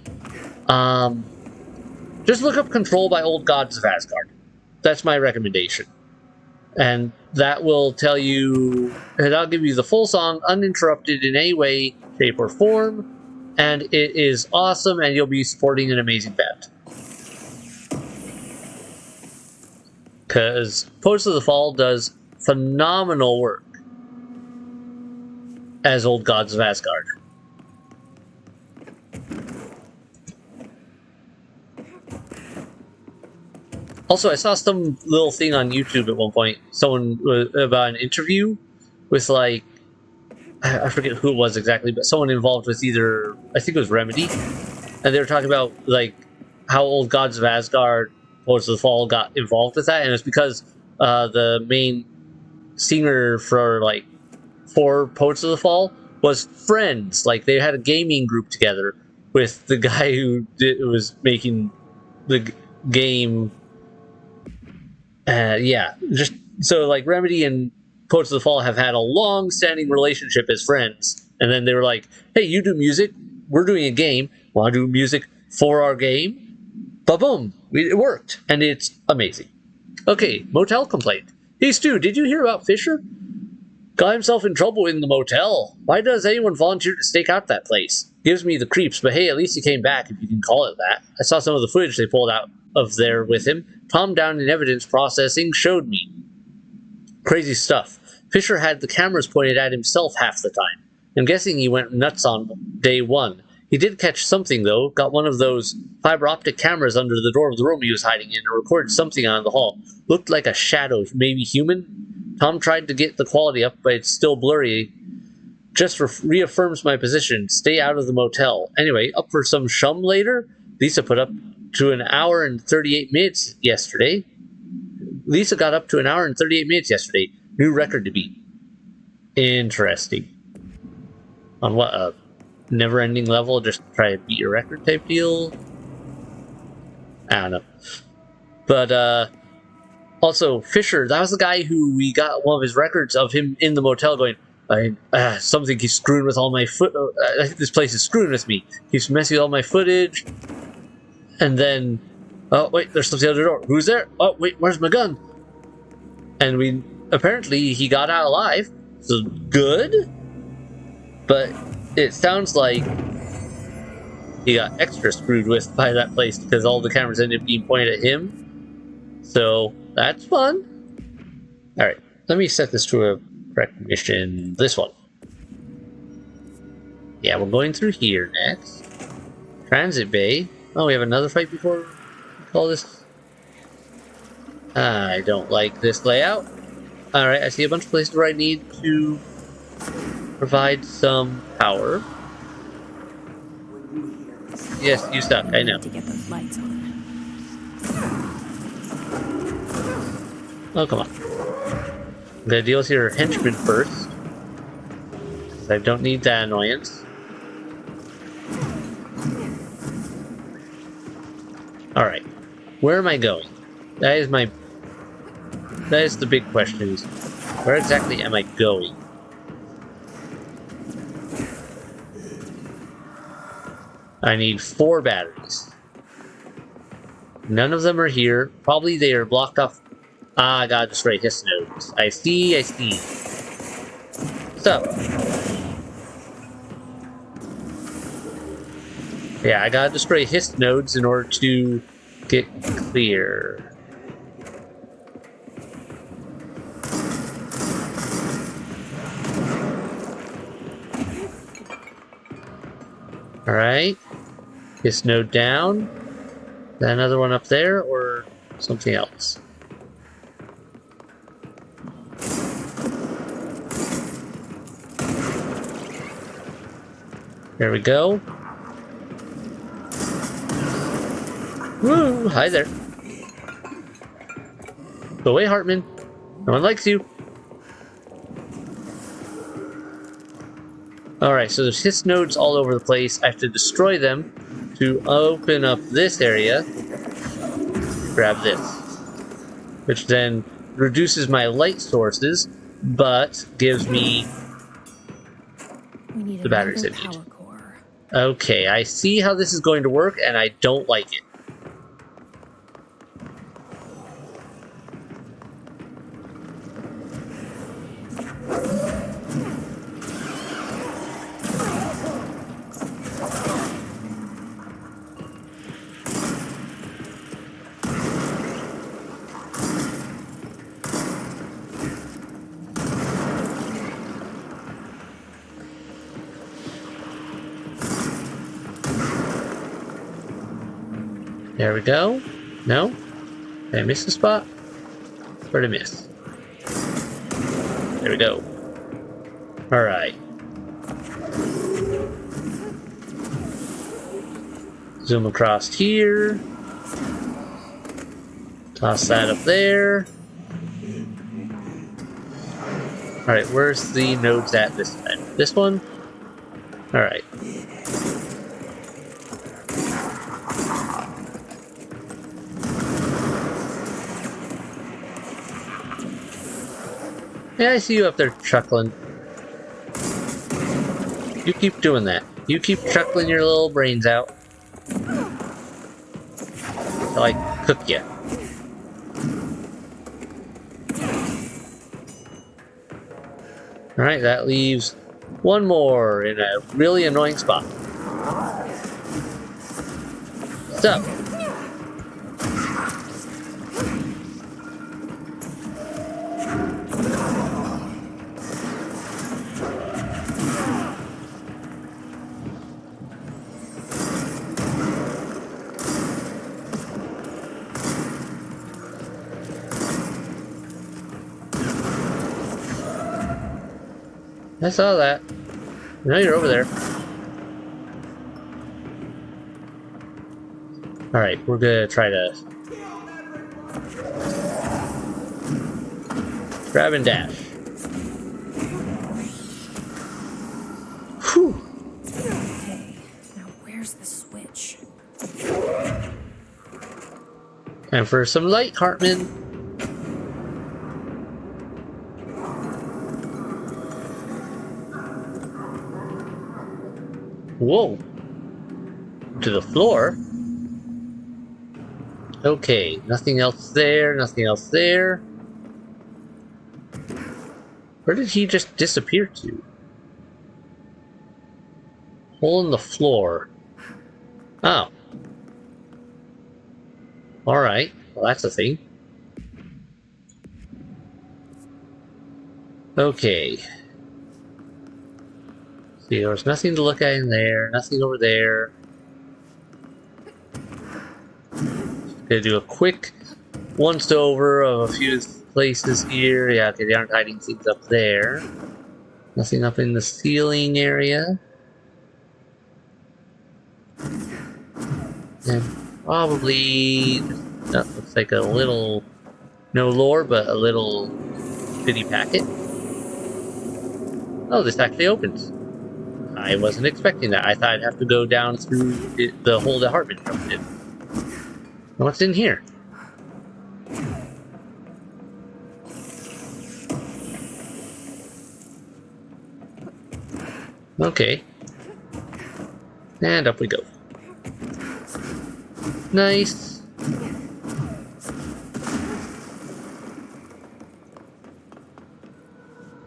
Speaker 1: Just look up Control by Old Gods of Asgard. That's my recommendation. And that will tell you, that'll give you the full song uninterrupted in any way, shape, or form. And it is awesome, and you'll be supporting an amazing band. Because Post of the Fall does phenomenal work as Old Gods of Asgard. Also, I saw some little thing on YouTube at one point, someone about an interview with like, I forget who it was exactly, but someone involved with either, I think it was Remedy, and they were talking about like how Old Gods of Asgard, Post of the Fall got involved with that, and it's because the main singer for Post of the Fall was friends. Like they had a gaming group together with the guy who was making the game. Yeah, just so like Remedy and Post of the Fall have had a long-standing relationship as friends, and then they were like, "Hey, you do music, we're doing a game. Want to do music for our game?" But boom, it worked, and it's amazing. Okay, motel complaint. Hey Stu, did you hear about Fisher? Got himself in trouble in the motel. Why does anyone volunteer to stake out that place? Gives me the creeps, but hey, at least he came back, if you can call it that. I saw some of the footage they pulled out of there with him. Tom down in evidence processing showed me. Crazy stuff. Fisher had the cameras pointed at himself half the time. I'm guessing he went nuts on day one. He did catch something, though. Got one of those fiber optic cameras under the door of the room he was hiding in and recorded something on the hall. Looked like a shadow, maybe human? Tom tried to get the quality up, but it's still blurry. Just reaffirms my position. Stay out of the motel. Anyway, up for some shum later? Lisa put up to an hour and 38 minutes yesterday. Lisa got up to an hour and 38 minutes yesterday. New record to beat. Interesting. On what, a never-ending level? Just try to beat your record type deal? I don't know. But, also, Fisher, that was the guy who we got one of his records of him in the motel going, something keeps screwing with all my I think this place is screwing with me. Keeps messing with all my footage. And then, oh, wait, there's something at the door. Who's there? Oh, wait, where's my gun? And apparently he got out alive. So, good. But it sounds like he got extra screwed with by that place because all the cameras ended up being pointed at him. So, that's fun. Alright, let me set this to a correct mission. This one. Yeah, we're going through here next. Transit Bay. Oh, we have another fight before we call this. I don't like this layout. Alright, I see a bunch of places where I need to provide some power. Yes, you suck, I know.
Speaker 3: To get those lights on.
Speaker 1: Oh, come on. I'm gonna deal with your henchman first. I don't need that annoyance. Alright. Where am I going? That is the big question is, where exactly am I going? I need 4 batteries. None of them are here. Probably they are blocked off. Ah, I gotta destroy his nodes. I see, I see. So. Yeah, I gotta destroy his nodes in order to get clear. Alright. His node down. Then another one up there, or something else. There we go. Woo! Hi there. Go away, Hartman. No one likes you. Alright, so there's his nodes all over the place. I have to destroy them to open up this area. Grab this. Which then reduces my light sources, but gives me the batteries I need. Okay, I see how this is going to work, and I don't like it. There we go. No? Did I miss a spot? Where did I miss? There we go. Alright. Zoom across here. Toss that up there. Alright, where's the nodes at this time? This one? Alright. Yeah, I see you up there chuckling. You keep doing that. You keep chuckling your little brains out. Till I cook you. Alright, that leaves one more in a really annoying spot. So. I saw that. I know you're over there. Alright, we're gonna try to grab and dash. Whew.
Speaker 3: Okay, now where's the switch?
Speaker 1: Time for some light, Hartman. Whoa! To the floor? Okay, nothing else there, nothing else there. Where did he just disappear to? Hole in the floor. Oh. Alright, well that's a thing. Okay. See, there was nothing to look at in there, nothing over there. Gonna do a quick once-over of a few places here. Yeah, okay, they aren't hiding things up there. Nothing up in the ceiling area. And probably, that looks like a little, no lore, but a little bitty packet. Oh, this actually opens. I wasn't expecting that. I thought I'd have to go down through the hole that Hartman jumped in. What's in here? Okay. And up we go. Nice.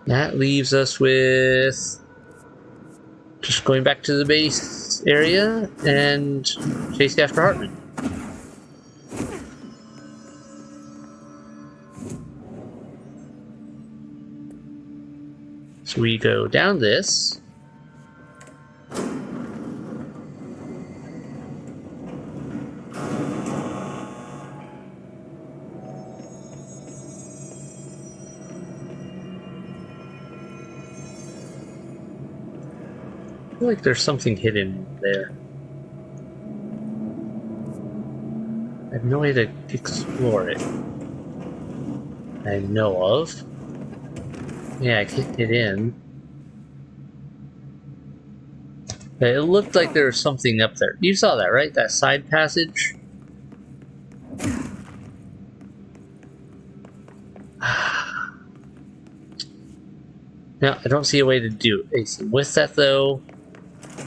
Speaker 1: That leaves us with just going back to the base area and chasing after Hartman. So we go down this. I feel like there's something hidden there. I have no way to explore it. I know of. Yeah, I can't get in. It looked like there was something up there. You saw that, right? That side passage? Now, I don't see a way to do anything with that, though.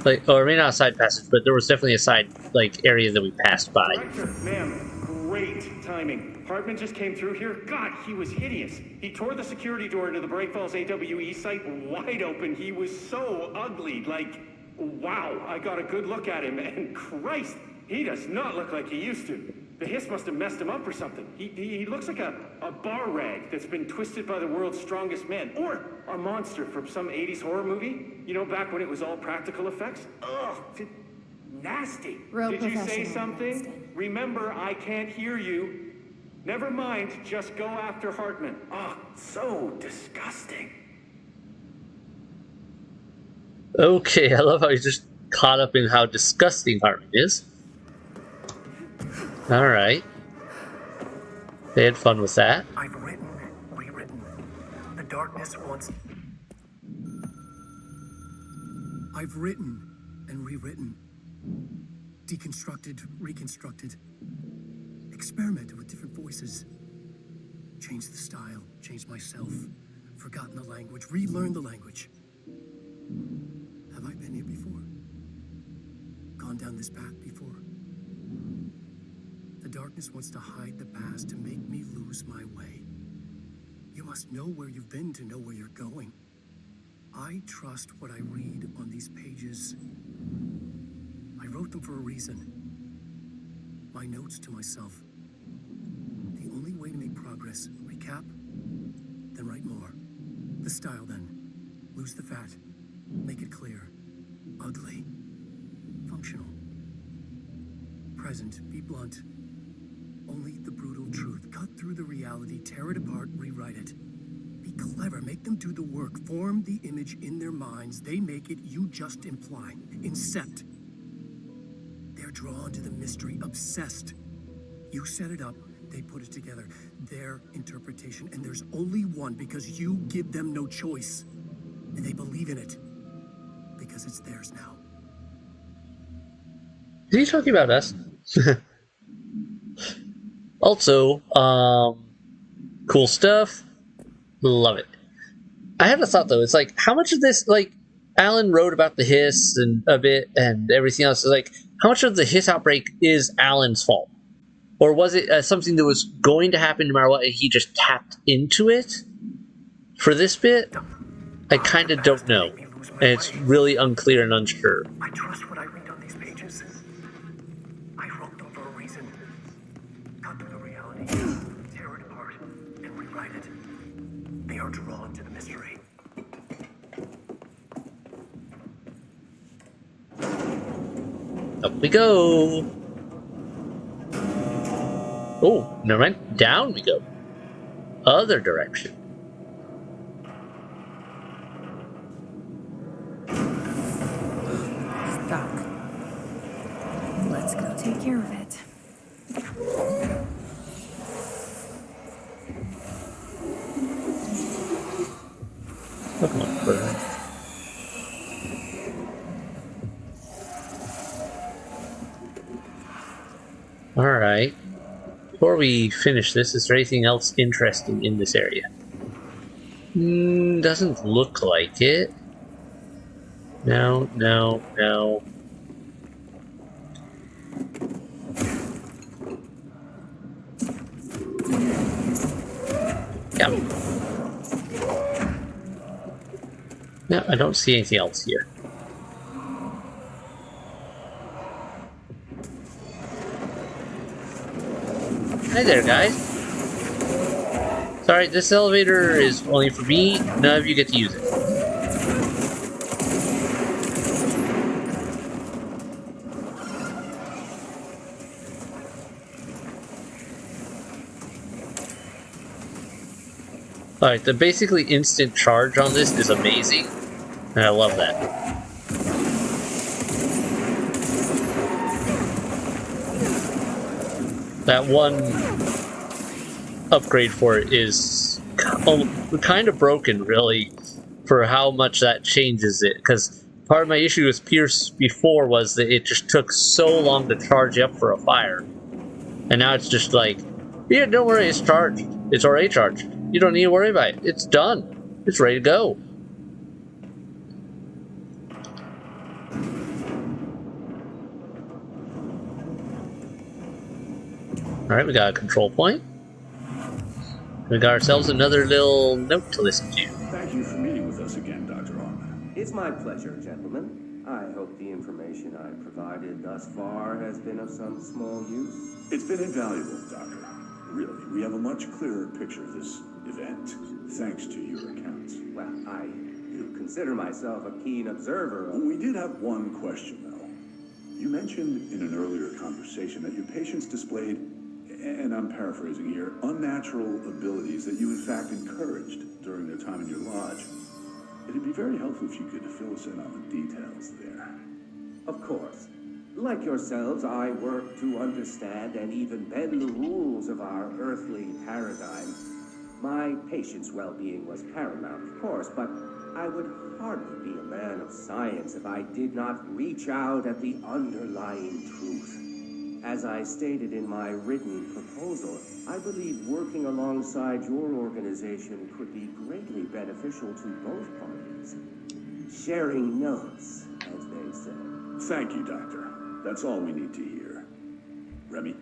Speaker 1: Like, or maybe not a side passage, but there was definitely a side, like, area that we passed by.
Speaker 2: Director, ma'am, great timing. Hartman just came through here. God, he was hideous. He tore the security door into the Bright Falls AWE site wide open. He was so ugly. Like, wow, I got a good look at him, and Christ, he does not look like he used to. The hiss must have messed him up or something. He looks like a bar rag that's been twisted by the world's strongest man. Or a monster from some 80s horror movie. You know, back when it was all practical effects. Ugh, nasty.
Speaker 3: Real
Speaker 2: Did you say
Speaker 3: professional,
Speaker 2: something?
Speaker 3: Winston.
Speaker 2: Remember, I can't hear you. Never mind, just go after Hartman. Oh, so disgusting.
Speaker 1: Okay, I love how he's just caught up in how disgusting Hartman is. Alright. They had fun with that.
Speaker 9: I've written, rewritten. The darkness wants... I've written and rewritten. Deconstructed, reconstructed. Experimented with different voices. Changed the style, changed myself. Forgotten the language, relearned the language. Have I been here before? Gone down this path before? The darkness wants to hide the past to make me lose my way. You must know where you've been to know where you're going. I trust what I read on these pages. I wrote them for a reason. My notes to myself. The only way to make progress, recap, then write more. The style then. Lose the fat. Make it clear. Ugly. Functional. Present. Be blunt. Only the brutal truth. Cut through the reality, tear it apart, rewrite it. Be clever, make them do the work. Form the image in their minds. They make it, you just imply. Incept. They're drawn to the mystery, obsessed. You set it up, they put it together. Their interpretation, and there's only one because you give them no choice. And they believe in it. Because it's theirs now.
Speaker 1: Is he talking about us? Also, cool stuff. Love it. I had a thought though. It's like, how much of this, like, Alan wrote about the hiss and a bit and everything else. Is like, how much of the hiss outbreak is Alan's fault, or was it something that was going to happen no matter what, and he just tapped into it? For this bit, I kind of don't know, and it's really unclear and unsure.
Speaker 9: I trust what I read on these pages. I wrote them for a reason. Cut through the reality, tear it apart, and rewrite it. They are drawn to the mystery.
Speaker 1: Up we go. Oh, never mind. Down we go. Other direction.
Speaker 3: Stuck. Let's go take care of it.
Speaker 1: Oh, come on, bird. Alright. Before we finish this, is there anything else interesting in this area? Doesn't look like it. No, no, no. Yeah. Yeah, I don't see anything else here. Hi there, guys. Sorry, this elevator is only for me. None of you get to use it. Alright, the basically instant charge on this is amazing, and I love that. That one upgrade for it is kind of broken, really, for how much that changes it, because part of my issue with Pierce before was that it just took so long to charge up for a fire, and now it's just like, yeah, don't worry, it's charged. It's already charged. You don't need to worry about it. It's done. It's ready to go. Alright, we got a control point. We got ourselves another little note to listen to.
Speaker 8: Thank you for meeting with us again, Dr. Hartman.
Speaker 10: It's my pleasure, gentlemen. I hope the information I provided thus far has been of some small use.
Speaker 8: It's been invaluable, Doctor. Really, we have a much clearer picture of this event, thanks to your accounts.
Speaker 10: Well, I do consider myself a keen observer of...
Speaker 8: We did have one question, though. You mentioned in an earlier conversation that your patients displayed, and I'm paraphrasing here, unnatural abilities that you in fact encouraged during their time in your lodge. It'd be very helpful if you could fill us in on the details there.
Speaker 10: Of course. Like yourselves, I work to understand and even bend the rules of our earthly paradigm. My patient's well-being was paramount, of course, but I would hardly be a man of science if I did not reach out at the underlying truth. As I stated in my written proposal, I believe working alongside your organization could be greatly beneficial to both parties. Sharing notes, as they say.
Speaker 8: Thank you, Doctor. That's all we need to hear. Remy?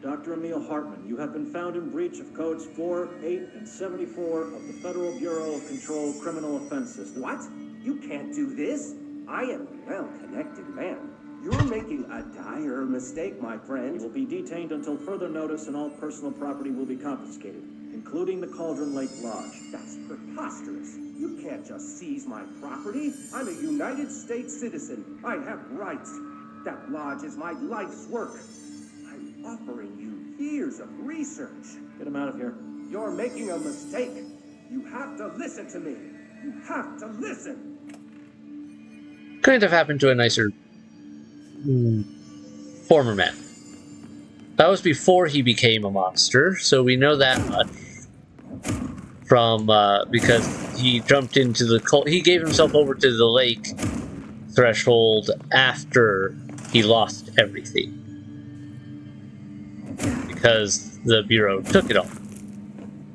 Speaker 7: Dr. Emil Hartman, you have been found in breach of codes 4, 8, and 74 of the Federal Bureau of Control Criminal Offense System.
Speaker 10: What? You can't do this. I am a well-connected man. You're making a dire mistake, my friend.
Speaker 7: You will be detained until further notice, and all personal property will be confiscated, including the Cauldron Lake Lodge.
Speaker 10: That's preposterous. You can't just seize my property. I'm a United States citizen. I have rights. That lodge is my life's work. I'm offering you years of research.
Speaker 7: Get him out of here.
Speaker 10: You're making a mistake. You have to listen to me. You have to listen.
Speaker 1: Couldn't have happened to a nicer former man. That was before he became a monster, so we know that much from because he jumped into the he gave himself over to the lake threshold after he lost everything because the Bureau took it all.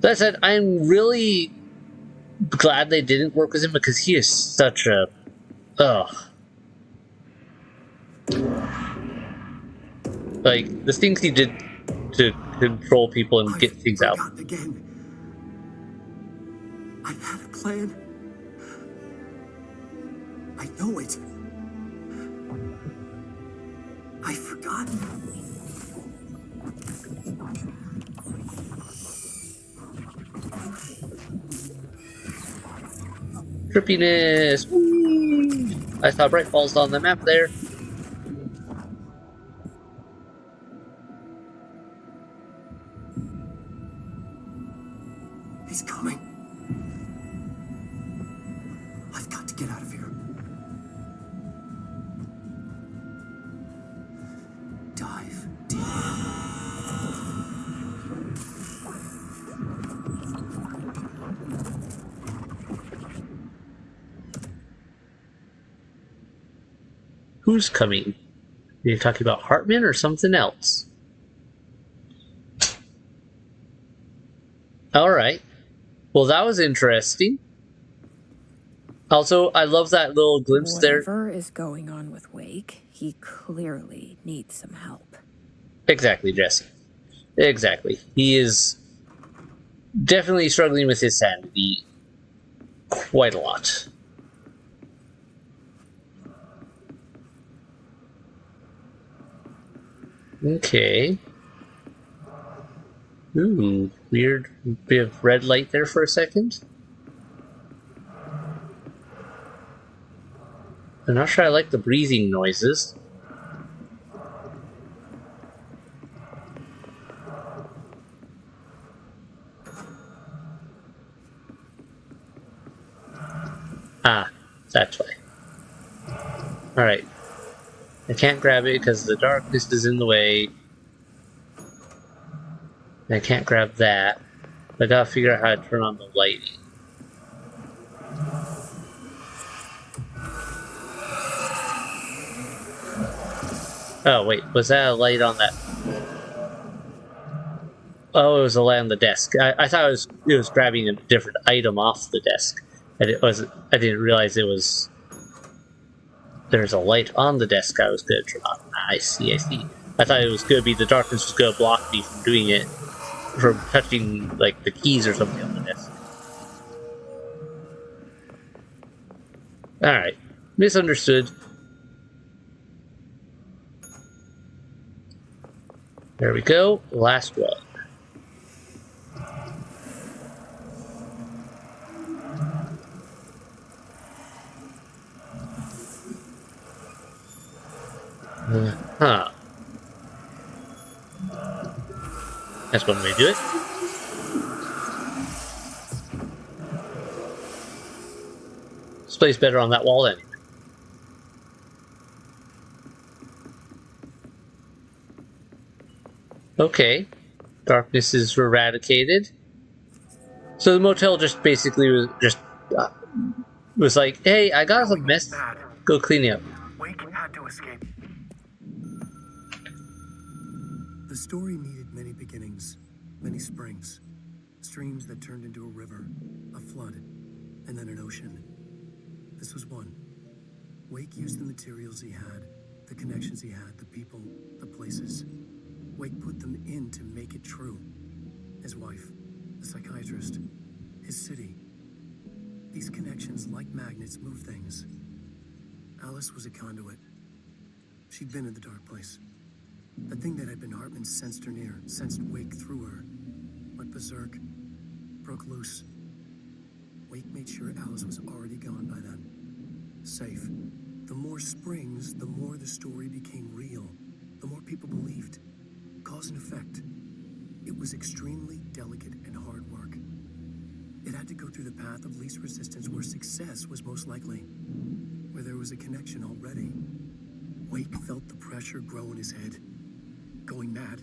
Speaker 1: That said, I'm really glad they didn't work with him because he is such a like the things he did to control people and get things out.
Speaker 9: Again. I had a plan. I know it. I've forgotten.
Speaker 1: Trippiness. Whee! I saw bright balls on the map there.
Speaker 9: He's coming. I've got to get out of here. Dive deep.
Speaker 1: Who's coming? Are you talking about Hartman or something else? Alright. Well, that was interesting. Also, I love that little glimpse there.
Speaker 3: Whatever is going on with Wake, he clearly needs some help.
Speaker 1: Exactly, Jesse. Exactly. He is definitely struggling with his sanity quite a lot. Okay. Ooh, weird bit of red light there for a second. I'm not sure I like the breathing noises. Ah, that's why. Alright. I can't grab it because the darkness is in the way. I can't grab that. I gotta figure out how to turn on the lighting. Oh, wait, was that a light on that? Oh, it was a light on the desk. I thought it was grabbing a different item off the desk. I didn't realize it was... There's a light on the desk I was gonna turn on. I see. I thought it was gonna be the darkness was gonna block me from doing it, from touching, like, the keys or something on the desk. Alright. Misunderstood. There we go. Last one. Huh. That's one way to do it. This plays better on that wall anyway. Okay. Darkness is eradicated. So the motel just basically was like, hey, I got some mess. Go clean it up.
Speaker 9: Wake had to escape. The story needed many beginnings, many springs, streams that turned into a river, a flood, and then an ocean. This was one. Wake used the materials he had, the connections he had, the people, the places. Wake put them in to make it true. His wife, the psychiatrist, his city. These connections, like magnets, move things. Alice was a conduit. She'd been in the dark place. The thing that had been Hartman sensed her near, sensed Wake through her. Went berserk, broke loose. Wake made sure Alice was already gone by then. Safe. The more springs, the more the story became real. The more people believed. Cause and effect. It was extremely delicate and hard work. It had to go through the path of least resistance where success was most likely. Where there was a connection already. Wake felt the pressure grow in his head. Going mad.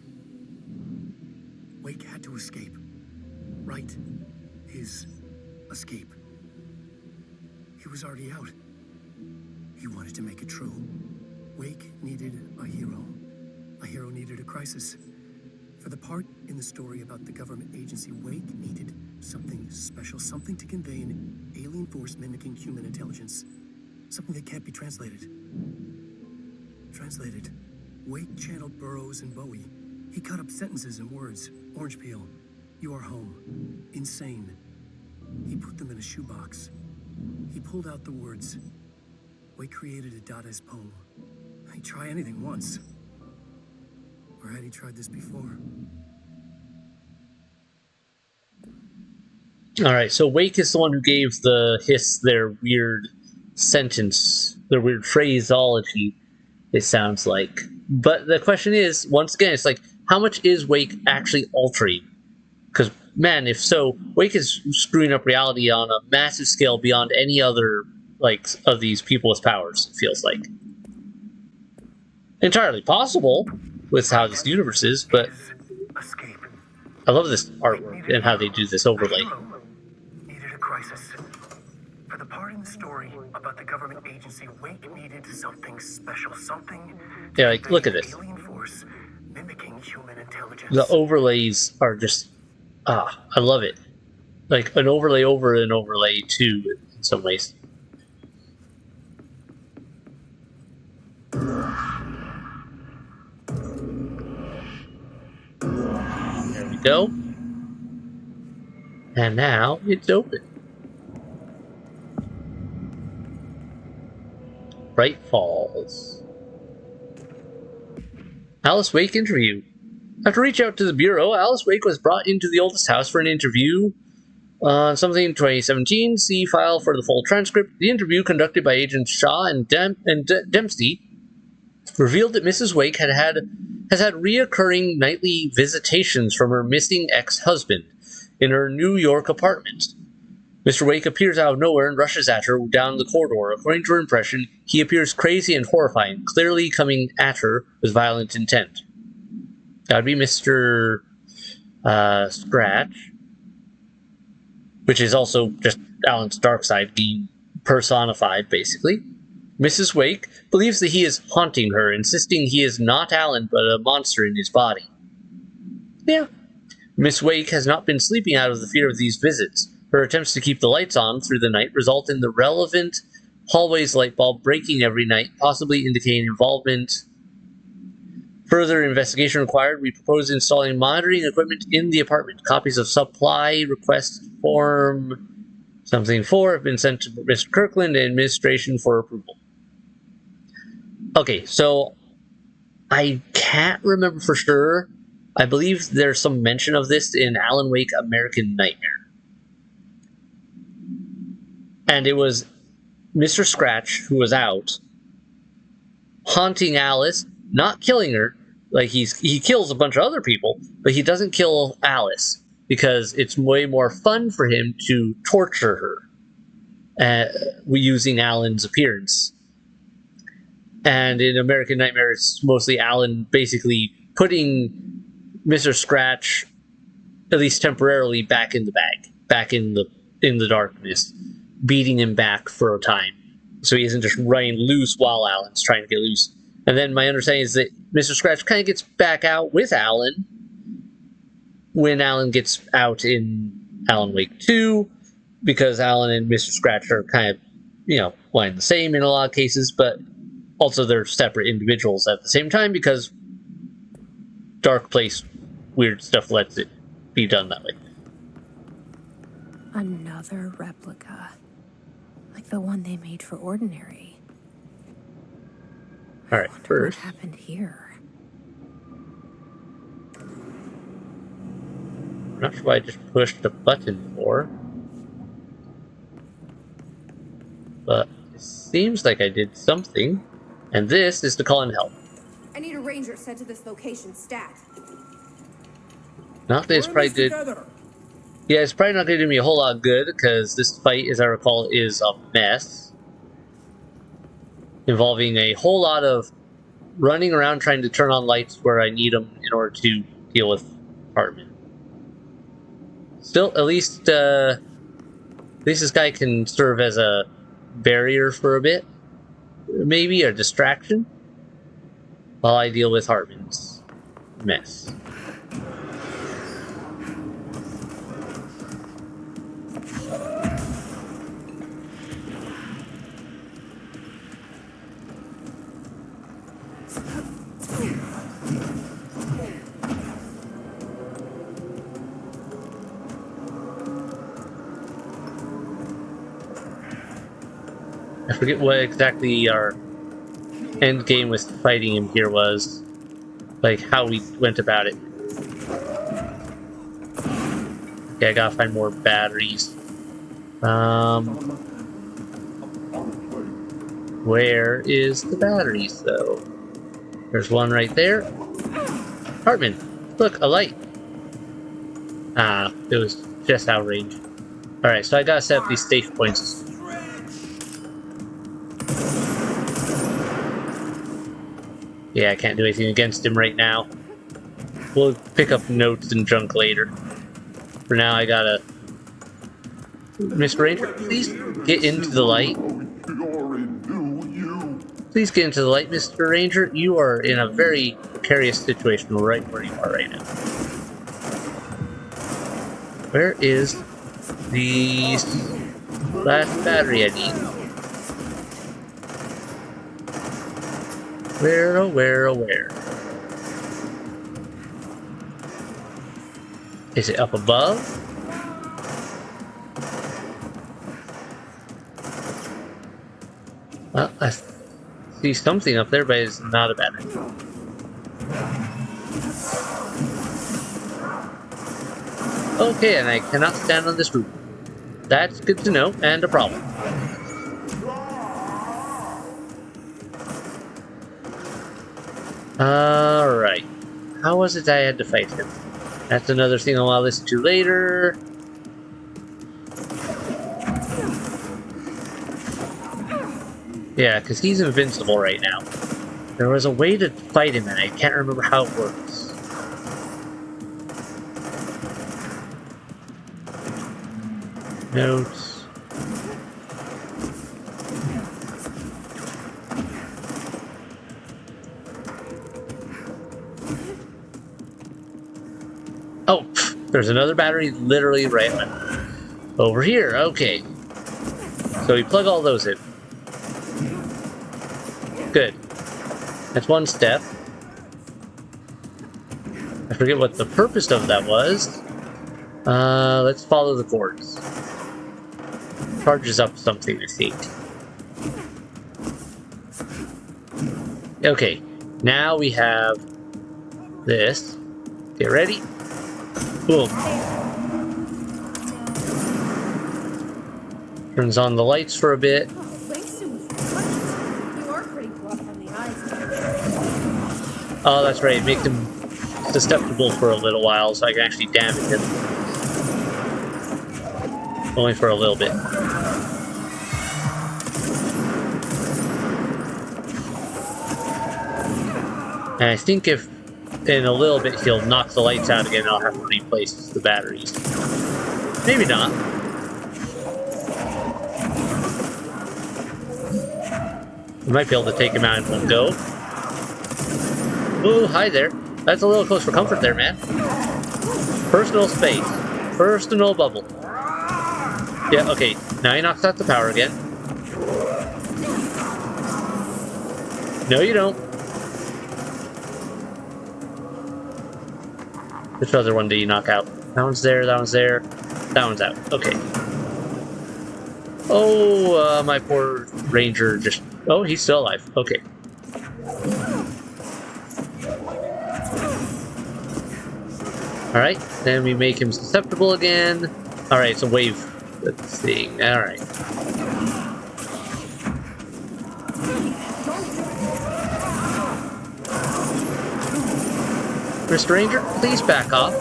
Speaker 9: Wake had to escape. Right. His escape. He was already out. He wanted to make it true. Wake needed a hero. A hero needed a crisis. For the part in the story about the government agency, Wake needed something special, something to convey an alien force mimicking human intelligence. Something that can't be translated. Translated. Wake channeled Burroughs and Bowie. He cut up sentences and words. Orange peel. You are home. Insane. He put them in a shoebox. He pulled out the words. Wake created a Dadaist poem. He'd try anything once. Or had he tried this before?
Speaker 1: Alright, so Wake is the one who gave the Hiss their weird sentence, their weird phraseology, it sounds like. But the question is, once again, it's like, how much is Wake actually altering? Because, man, if so, Wake is screwing up reality on a massive scale beyond any other, like, of these people with powers, it feels like. Entirely possible with how this universe is, but I love this artwork and how they do this overlay.
Speaker 9: Needed a crisis. For the part in the story about the government agency, Wake needed something special, something.
Speaker 1: Yeah, like, look at this.
Speaker 9: Alien force mimicking human intelligence.
Speaker 1: The overlays are just, I love it. Like an overlay over an overlay too, in some ways. There we go. And now it's open. Bright Falls. Alice Wake interview. After reaching out to the Bureau, Alice Wake was brought into the oldest house for an interview on something 2017. See file for the full transcript. The interview, conducted by Agents Shaw and Dempsey, revealed that Mrs. Wake has had reoccurring nightly visitations from her missing ex-husband in her New York apartment. Mr. Wake appears out of nowhere and rushes at her down the corridor. According to her impression, he appears crazy and horrifying, clearly coming at her with violent intent. That'd be Mr. Scratch, which is also just Alan's dark side being personified, basically. Mrs. Wake believes that he is haunting her, insisting he is not Alan but a monster in his body. Yeah. Miss Wake has not been sleeping out of the fear of these visits. Her attempts to keep the lights on through the night result in the relevant hallway's light bulb breaking every night, possibly indicating involvement. Further investigation required. We propose installing monitoring equipment in the apartment. Copies of supply request form something 4 have been sent to Mr. Kirkland and administration for approval. Okay, so I can't remember for sure. I believe there's some mention of this in Alan Wake American Nightmare. And it was Mr. Scratch who was out, haunting Alice, not killing her. Like, he kills a bunch of other people, but he doesn't kill Alice because it's way more fun for him to torture her using Alan's appearance. And in American Nightmare, it's mostly Alan basically putting Mr. Scratch, at least temporarily, back in the bag, back in the darkness, beating him back for a time, so he isn't just running loose while Alan's trying to get loose. And then my understanding is that Mr. Scratch kind of gets back out with Alan when Alan gets out in Alan Wake 2, because Alan and Mr. Scratch are kind of, one and the same in a lot of cases, but also they're separate individuals at the same time because Dark Place weird stuff lets it be done that way.
Speaker 3: Another replica. Like the one they made for Ordinary.
Speaker 1: Alright, first.
Speaker 3: What happened here?
Speaker 1: I'm not sure why I just pushed the button for. But it seems like I did something. And this is to call in help.
Speaker 3: I need a ranger sent to this location stat.
Speaker 1: Not that it's probably good. Yeah, it's probably not going to do me a whole lot of good, because this fight, as I recall, is a mess. Involving a whole lot of running around trying to turn on lights where I need them in order to deal with Hartman. Still, at least this guy can serve as a barrier for a bit. Maybe a distraction. While I deal with Hartman's mess. I forget what exactly our end game with fighting him here was. Like, how we went about it. Okay, I gotta find more batteries. Where is the batteries, though? There's one right there. Hartman, look, a light. Ah, it was just out of range. Alright, so I gotta set up these safe points. Yeah, I can't do anything against him right now. We'll pick up notes and junk later. For now, I gotta... Mr. Ranger, please get into the light. Please get into the light, Mr. Ranger. You are in a very precarious situation right where you are right now. Where is the last battery I need? Where, oh where, oh where? Is it up above? Well, I see something up there, but it's not a battery. Okay, and I cannot stand on this roof. That's good to know, and a problem. Alright. How was it I had to fight him? That's another thing I'll listen to later. Yeah, because he's invincible right now. There was a way to fight him, and I can't remember how it works. Notes. Oh, there's another battery literally right over here. Okay. So we plug all those in. Good. That's one step. I forget what the purpose of that was. Let's follow the cords. Charges up something, I think. Okay. Now we have this. Get ready. Boom. Turns on the lights for a bit. Oh, that's right. Make them susceptible for a little while so I can actually damage him. Only for a little bit. And I think if in a little bit he'll knock the lights out again, I'll have to replace the batteries. Maybe not. We might be able to take him out in one go. Ooh, hi there. That's a little close for comfort there, man. Personal space. Personal bubble. Yeah, okay. Now he knocks out the power again. No, you don't. Which other one did you knock out? That one's there, that one's there. That one's out. Okay. Oh, my poor ranger just... Oh, he's still alive. Okay. Alright, then we make him susceptible again. Alright, it's a wave thing. Alright. Mr. Ranger, please back off.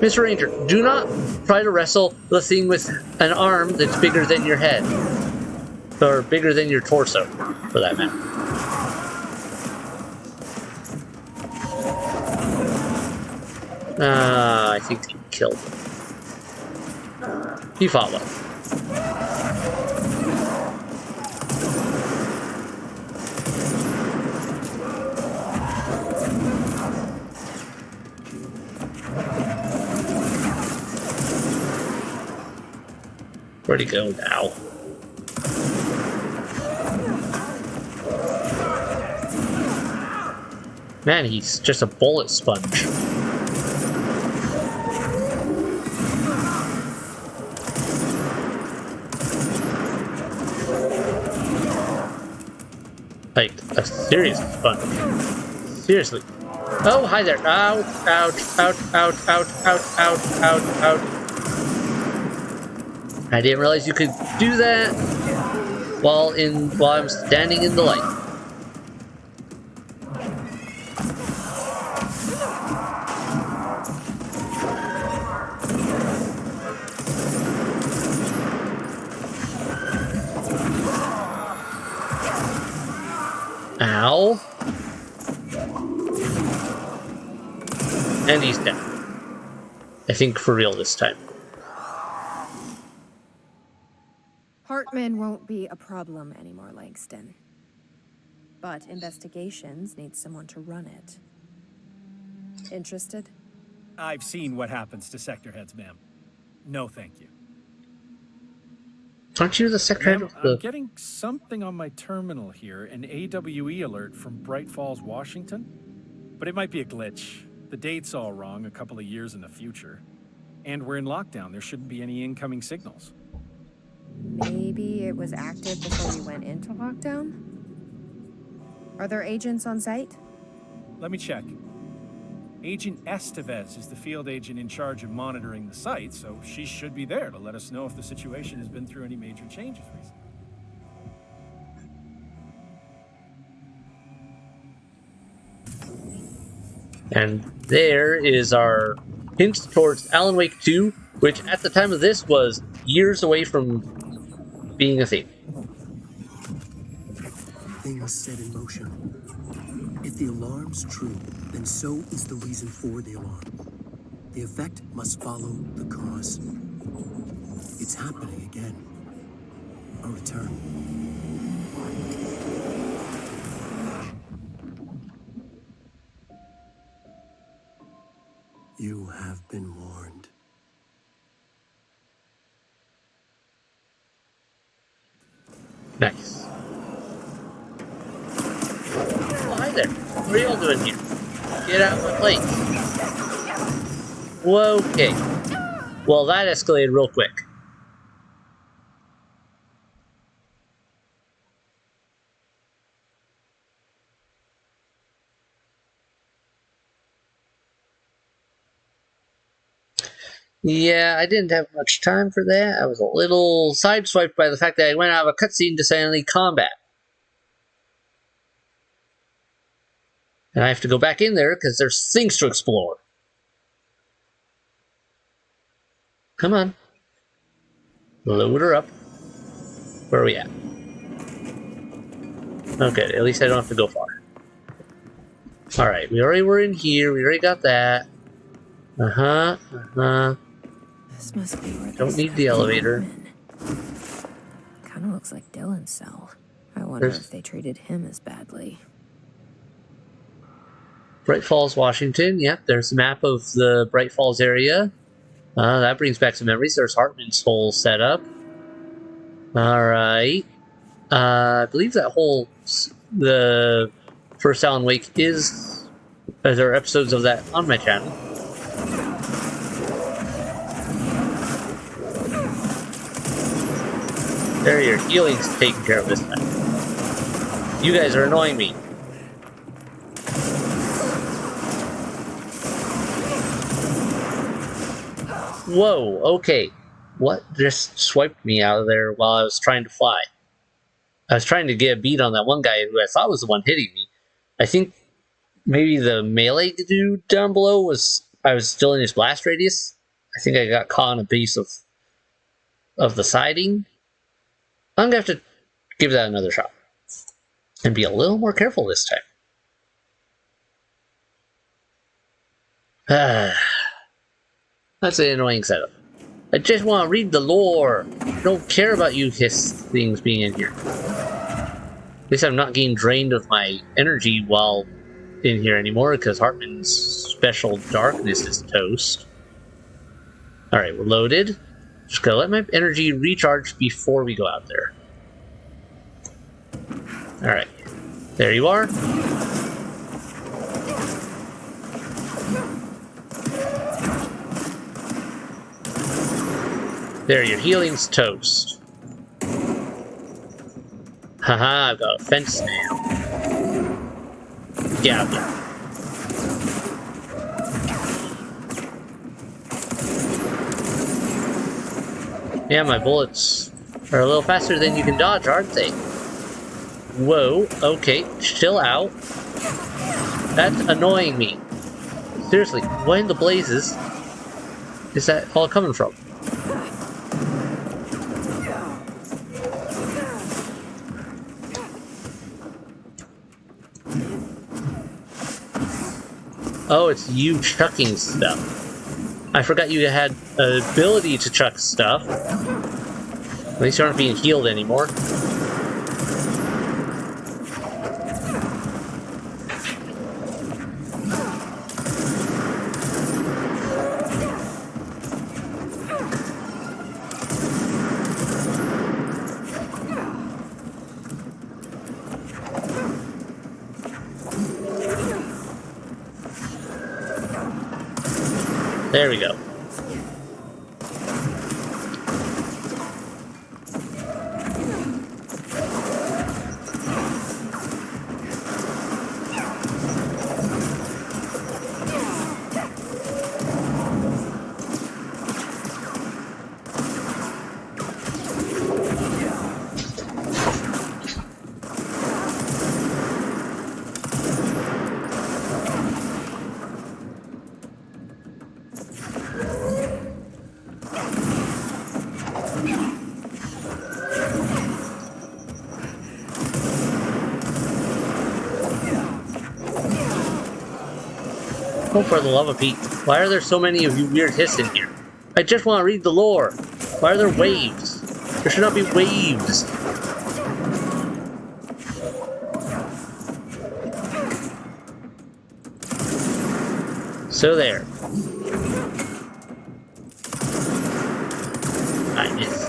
Speaker 1: Mr. Ranger, do not try to wrestle the thing with an arm that's bigger than your head. Or bigger than your torso, for that matter. I think he killed him. He fought well. Where'd he go now? Man, he's just a bullet sponge. Like, a serious sponge. Seriously. Oh, hi there. Ouch, ouch, ouch, ouch, ouch, ouch, ouch, ouch, ouch. I didn't realize you could do that while I'm standing in the light. Ow. And he's dead. I think for real this time.
Speaker 3: Hartman won't be a problem anymore, Langston. But investigations need someone to run it. Interested?
Speaker 11: I've seen what happens to sector heads, ma'am. No, thank you.
Speaker 1: Aren't you the sector head of the...
Speaker 11: I'm getting something on my terminal here, an AWE alert from Bright Falls, Washington. But it might be a glitch. The date's all wrong, a couple of years in the future. And we're in lockdown. There shouldn't be any incoming signals.
Speaker 3: Maybe it was active before we went into lockdown? Are there agents on site?
Speaker 11: let me check. Agent Estevez is the field agent in charge of monitoring the site, so she should be there to let us know if the situation has been through any major changes recently.
Speaker 1: And there is our hint towards Alan Wake 2, which at the time of this was years away from being a thing.
Speaker 9: Things set in motion. If the alarm's true, then so is the reason for the alarm. The effect must follow the cause. It's happening again. A return. You have been warned.
Speaker 1: Nice. Oh, hi there. What are y'all doing here? Get out of my place. Whoa, okay. Well, that escalated real quick. Yeah, I didn't have much time for that. I was a little sideswiped by the fact that I went out of a cutscene to silently combat. And I have to go back in there because there's things to explore. Come on. Load her up. Where are we at? Okay, at least I don't have to go far. Alright, we already were in here. We already got that.
Speaker 3: This must be where
Speaker 1: Don't need the elevator.
Speaker 3: Kind of looks like Dylan's cell. I wonder if they treated him as badly.
Speaker 1: Bright Falls, Washington. Yep, there's a map of the Bright Falls area. That brings back some memories. There's Hartman's whole setup. Alright. I believe that whole... the first Alan Wake is... there are episodes of that on my channel. There, your healing's taken care of this time. You guys are annoying me. Whoa, okay. What just swiped me out of there while I was trying to fly? I was trying to get a beat on that one guy who I thought was the one hitting me. I think maybe the melee dude down below was... I was still in his blast radius. I think I got caught on a piece of the siding. I'm gonna have to give that another shot. And be a little more careful this time. That's an annoying setup. I just want to read the lore. I don't care about you hiss things being in here. At least I'm not getting drained of my energy while in here anymore, because Hartman's special darkness is toast. Alright, we're loaded. Just gotta let my energy recharge before we go out there. Alright. There you are. There, your healing's toast. Haha, I've got a fence now. Get out there. Yeah, my bullets are a little faster than you can dodge, aren't they? Whoa, okay, chill out. That's annoying me. Seriously, what in the blazes is that all coming from? Oh, it's you chucking stuff. I forgot you had an ability to chuck stuff. At least you aren't being healed anymore. There we go. Oh, for the love of Pete. Why are there so many of you weird hiss in here? I just want to read the lore. Why are there waves? There should not be waves. So there. I missed.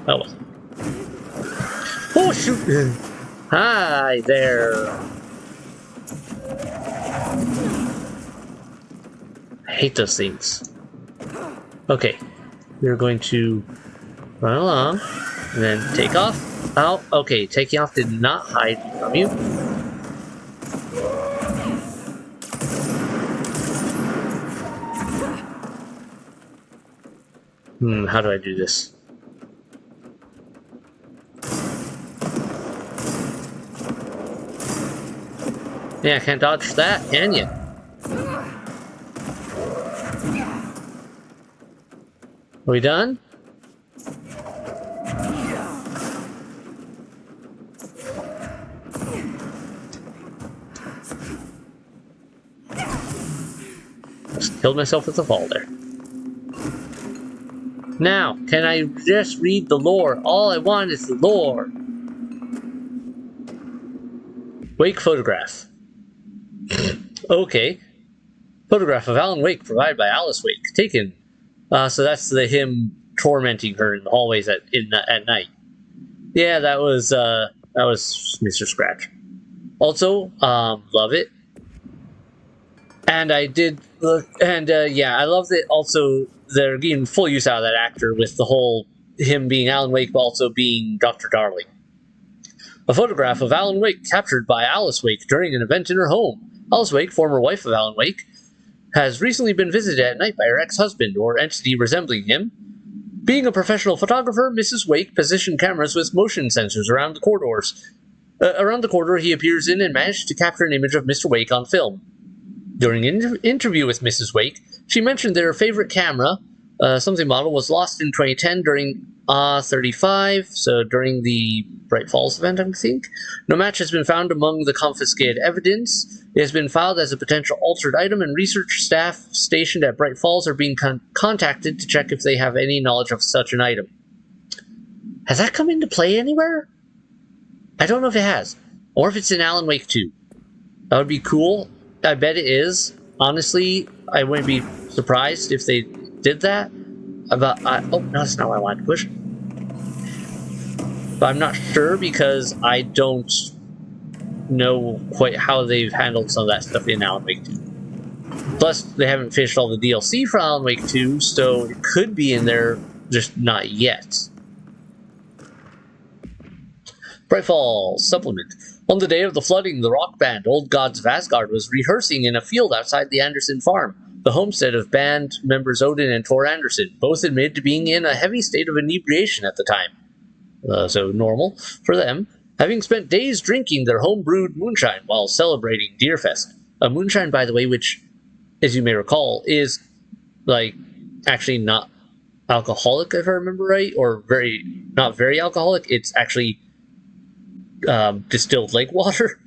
Speaker 1: Oh well. Oh shoot! Hi there. I hate those things. Okay, we're going to run along and then take off. Oh, okay, taking off did not hide from you. How do I do this? Yeah, I can't dodge that, can you? Are we done? Just killed myself with the fall there. Now, can I just read the lore? All I want is the lore. Wake photograph. Okay. Photograph of Alan Wake provided by Alice Wake. Taken. So that's him tormenting her in the hallways at night. Yeah, that was Mr. Scratch. Also, love it. And I did, yeah, I love that. Also, they're getting full use out of that actor with the whole him being Alan Wake, but also being Dr. Darling. A photograph of Alan Wake captured by Alice Wake during an event in her home. Alice Wake, former wife of Alan Wake, has recently been visited at night by her ex-husband, or entity resembling him. Being a professional photographer, Mrs. Wake positioned cameras with motion sensors around the corridors. Around the corridor he appears in and managed to capture an image of Mr. Wake on film. During an interview with Mrs. Wake, she mentioned that her favorite camera, something model, was lost in 2010 during 35, so during the Bright Falls event, I think. No match has been found among the confiscated evidence. It has been filed as a potential altered item, and research staff stationed at Bright Falls are being contacted to check if they have any knowledge of such an item. Has that come into play anywhere? I don't know if it has, or if it's in Alan Wake 2. That would be cool. I bet it is. Honestly, I wouldn't be surprised if they did that. Oh, no, that's not what I wanted to push. But I'm not sure because I don't know quite how they've handled some of that stuff in Alan Wake 2. Plus, they haven't finished all the DLC for Alan Wake 2, so it could be in there, just not yet. Brightfall Supplement. On the day of the flooding, the rock band Old Gods of Asgard was rehearsing in a field outside the Anderson farm, the homestead of band members Odin and Tor Anderson. Both admitted to being in a heavy state of inebriation at the time. So normal for them. Having spent days drinking their home-brewed moonshine while celebrating Deerfest. A moonshine, by the way, which, as you may recall, is, actually not alcoholic, if I remember right, or not very alcoholic. It's actually distilled lake water,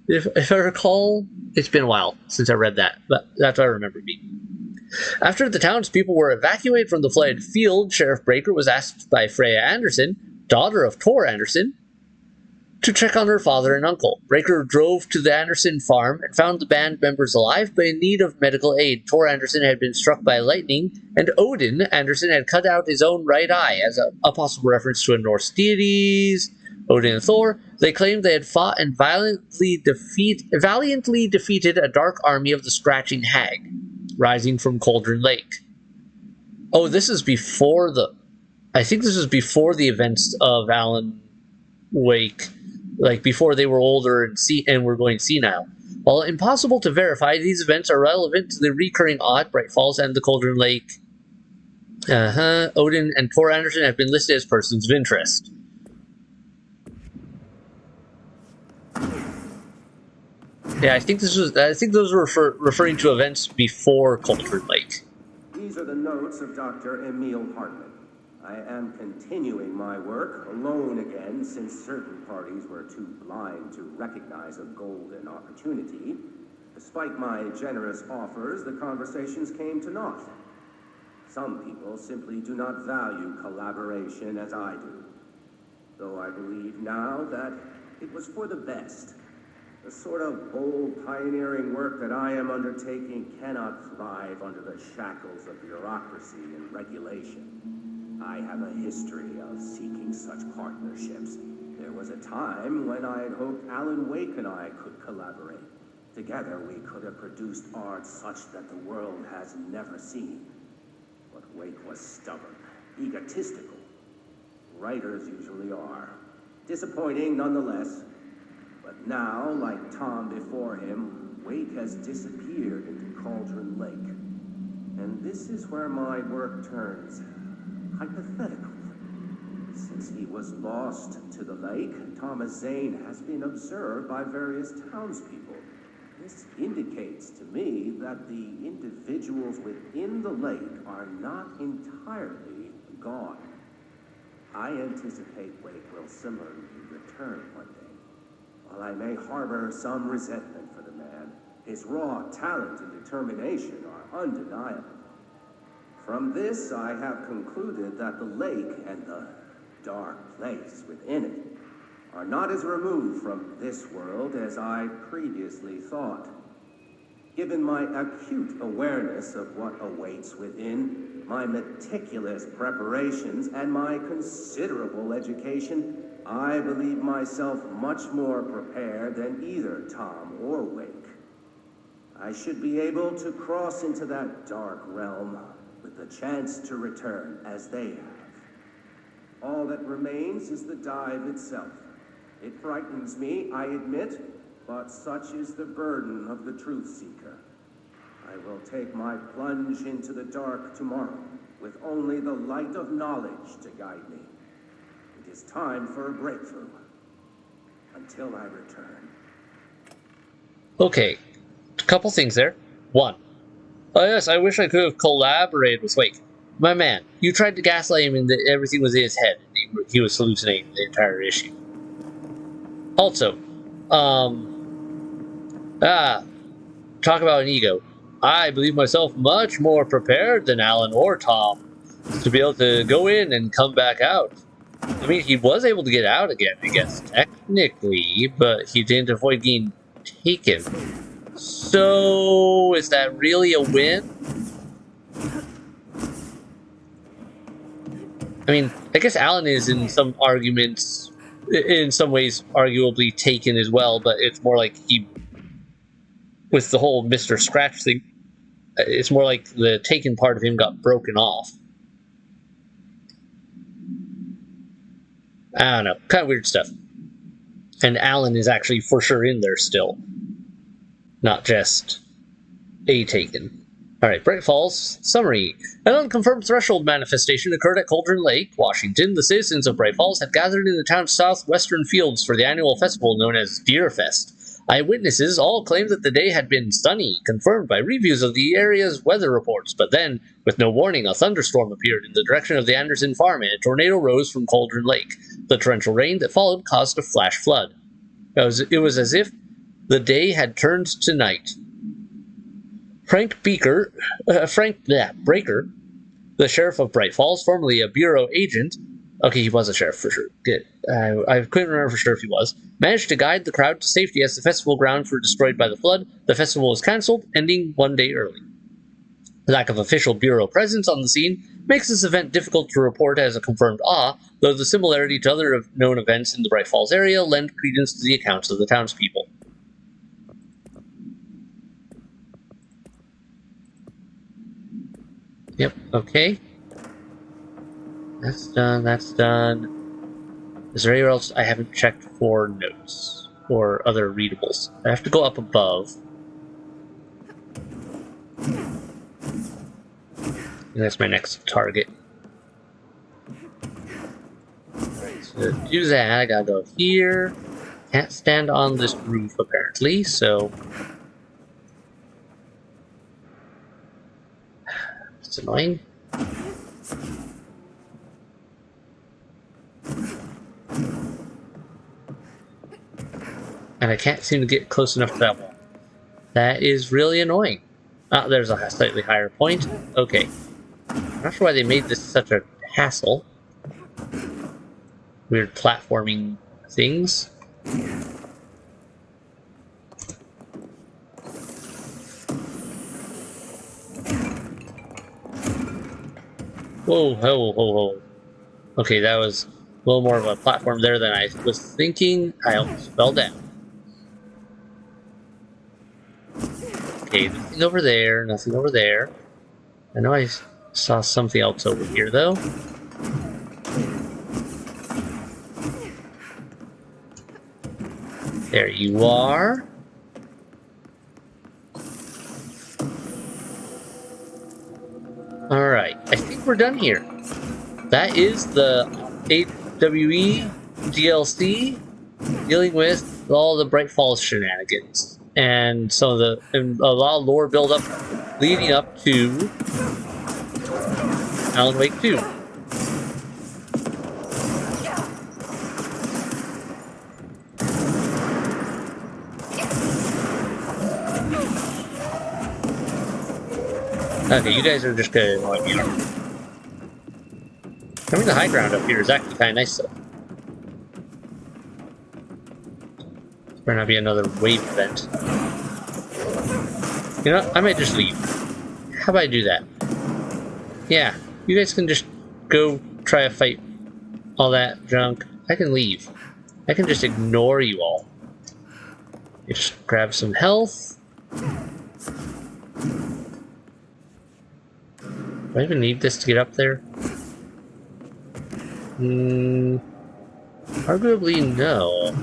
Speaker 1: if I recall. It's been a while since I read that, but that's what I remember being. After the townspeople were evacuated from the flooded field, Sheriff Breaker was asked by Freya Anderson, daughter of Tor Anderson, to check on her father and uncle. Breaker drove to the Anderson farm and found the band members alive but in need of medical aid. Tor Anderson had been struck by lightning, and Odin Anderson had cut out his own right eye, as a possible reference to a Norse deities, Odin and Thor. They claimed they had fought and valiantly defeated a dark army of the Scratching Hag, rising from Cauldron Lake. Oh, this is before I think this was before the events of Alan Wake, before they were older and were going senile. While impossible to verify, these events are relevant to the recurring odd Bright Falls and the Cauldron Lake. Odin and Tor Anderson have been listed as persons of interest. Yeah, I think those were referring to events before Cauldron Lake.
Speaker 10: These are the notes of Dr. Emil Hartman. I am continuing my work alone again since certain parties were too blind to recognize a golden opportunity. The Despite my generous offers, the conversations came to naught. Some people simply do not value collaboration as I do. Though I believe now that it was for the best. The sort of bold, pioneering work that I am undertaking cannot thrive under the shackles of bureaucracy and regulation. I have a history of seeking such partnerships. There was a time when I had hoped Alan Wake and I could collaborate. Together we could have produced art such that the world has never seen. But Wake was stubborn, egotistical. Writers usually are. Disappointing nonetheless. But now, like Tom before him, Wake has disappeared into Cauldron Lake. And this is where my work turns hypothetical. Since he was lost to the lake, Thomas Zane has been observed by various townspeople. This indicates to me that the individuals within the lake are not entirely gone. I anticipate Wake will similarly return one day. While I may harbor some resentment for the man, his raw talent and determination are undeniable. From this, I have concluded that the lake and the dark place within it are not as removed from this world as I previously thought. Given my acute awareness of what awaits within, my meticulous preparations, and my considerable education, I believe myself much more prepared than either Tom or Wake. I should be able to cross into that dark realm with the chance to return as they have. All that remains is the dive itself. It frightens me, I admit, but such is the burden of the truth seeker. I will take my plunge into the dark tomorrow, with only the light of knowledge to guide me. It is time for a breakthrough. Until I return.
Speaker 1: Okay, a couple things there. One, oh yes, I wish I could have collaborated with Wake. My man, you tried to gaslight him and that everything was in his head. He was hallucinating the entire issue. Also, talk about an ego. I believe myself much more prepared than Alan or Tom to be able to go in and come back out. I mean, he was able to get out again, I guess, technically, but he didn't avoid being taken. So, is that really a win? I mean, I guess Alan is in some arguments, in some ways, arguably taken as well, but it's more like he, with the whole Mr. Scratch thing, it's more like the taken part of him got broken off. I don't know, kind of weird stuff. And Alan is actually for sure in there still, not just a taken. Alright, Bright Falls summary. An unconfirmed threshold manifestation occurred at Cauldron Lake, Washington. The citizens of Bright Falls had gathered in the town's southwestern fields for the annual festival known as Deer Fest. Eyewitnesses all claimed that the day had been sunny, confirmed by reviews of the area's weather reports, but then, with no warning, a thunderstorm appeared in the direction of the Anderson farm and a tornado rose from Cauldron Lake. The torrential rain that followed caused a flash flood. It was as if the day had turned to night. Frank Breaker, the sheriff of Bright Falls, formerly a bureau agent, okay, he was a sheriff for sure, good. I couldn't remember for sure if he was, managed to guide the crowd to safety as the festival grounds were destroyed by the flood. The festival was cancelled, ending one day early. The lack of official bureau presence on the scene makes this event difficult to report as a confirmed awe, though the similarity to other known events in the Bright Falls area lend credence to the accounts of the townspeople. Yep, okay. That's done, that's done. Is there anywhere else I haven't checked for notes or other readables? I have to go up above. And that's my next target. Alright, so to do that, I gotta go here. Can't stand on this roof, apparently, so... It's annoying. And I can't seem to get close enough to that wall. That is really annoying. There's a slightly higher point. Okay. I'm not sure why they made this such a hassle. Weird platforming things. Whoa, whoa, whoa, whoa. Okay, that was a little more of a platform there than I was thinking. I almost fell down. Okay, nothing over there, nothing over there. I know I saw something else over here, though. There you are. Alright, I think we're done here. That is the AWE DLC dealing with all the Bright Falls shenanigans. And some of and a lot of lore build up leading up to Alan Wake 2. Okay, you guys are just gonna annoy me. Having the high ground up here is actually kind of nice, though. Better not be another wave event. You know what? I might just leave. How about I do that? Yeah, you guys can just go try to fight all that junk. I can leave. I can just ignore you all. You just grab some health. Do I even need this to get up there? Arguably no.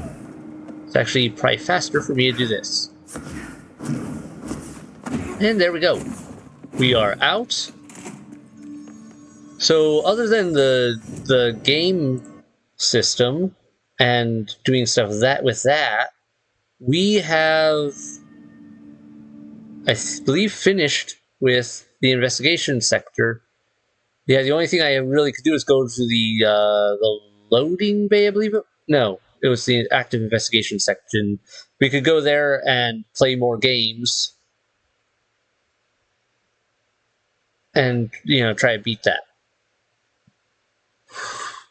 Speaker 1: It's actually probably faster for me to do this. And there we go. We are out. So other than the game system and doing stuff with that, we have, I believe, finished with the investigation sector. Yeah, the only thing I really could do is go to the loading bay, I believe it. No, it was the active investigation section. We could go there and play more games, and try to beat that.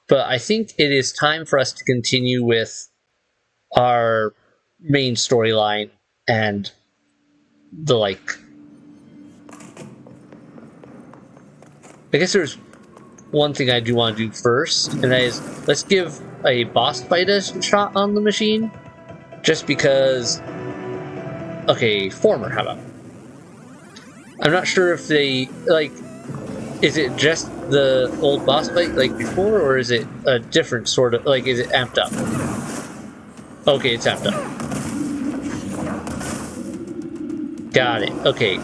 Speaker 1: But I think it is time for us to continue with our main storyline and the like. I guess there's one thing I do want to do first, and that is let's give a boss fight a shot on the machine. Just because. Okay, former, how about? I'm not sure if they like. Is it just the old boss fight like before, or is it a different sort of like? Is it amped up? Okay, it's amped up. Got it. Okay.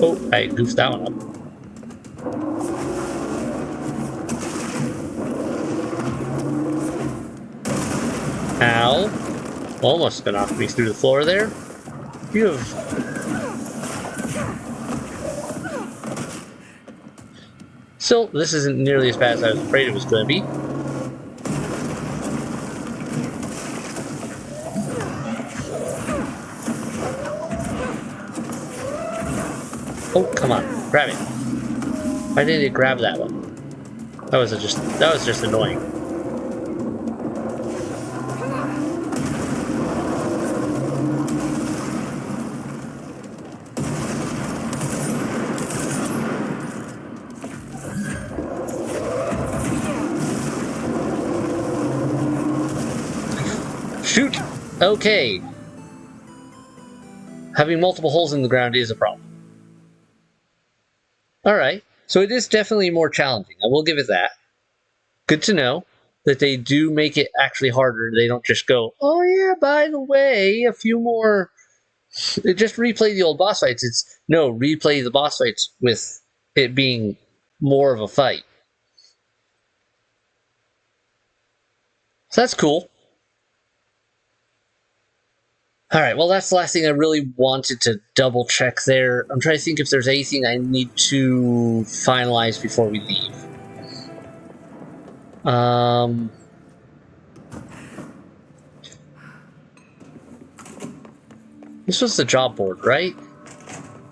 Speaker 1: Oh, I goofed that one up. Ow. Almost knocked me through the floor there. You have... Still, this isn't nearly as bad as I was afraid it was going to be. Oh, come on. Grab it. Why didn't it grab that one? That was just annoying. Shoot! Okay. Having multiple holes in the ground is a problem. Alright, so it is definitely more challenging. I will give it that. Good to know that they do make it actually harder. They don't just go, oh yeah, by the way, a few more... Just replay the old boss fights. It's, no, replay the boss fights with it being more of a fight. So that's cool. Alright, well that's the last thing I really wanted to double check there. I'm trying to think if there's anything I need to finalize before we leave. This was the job board, right?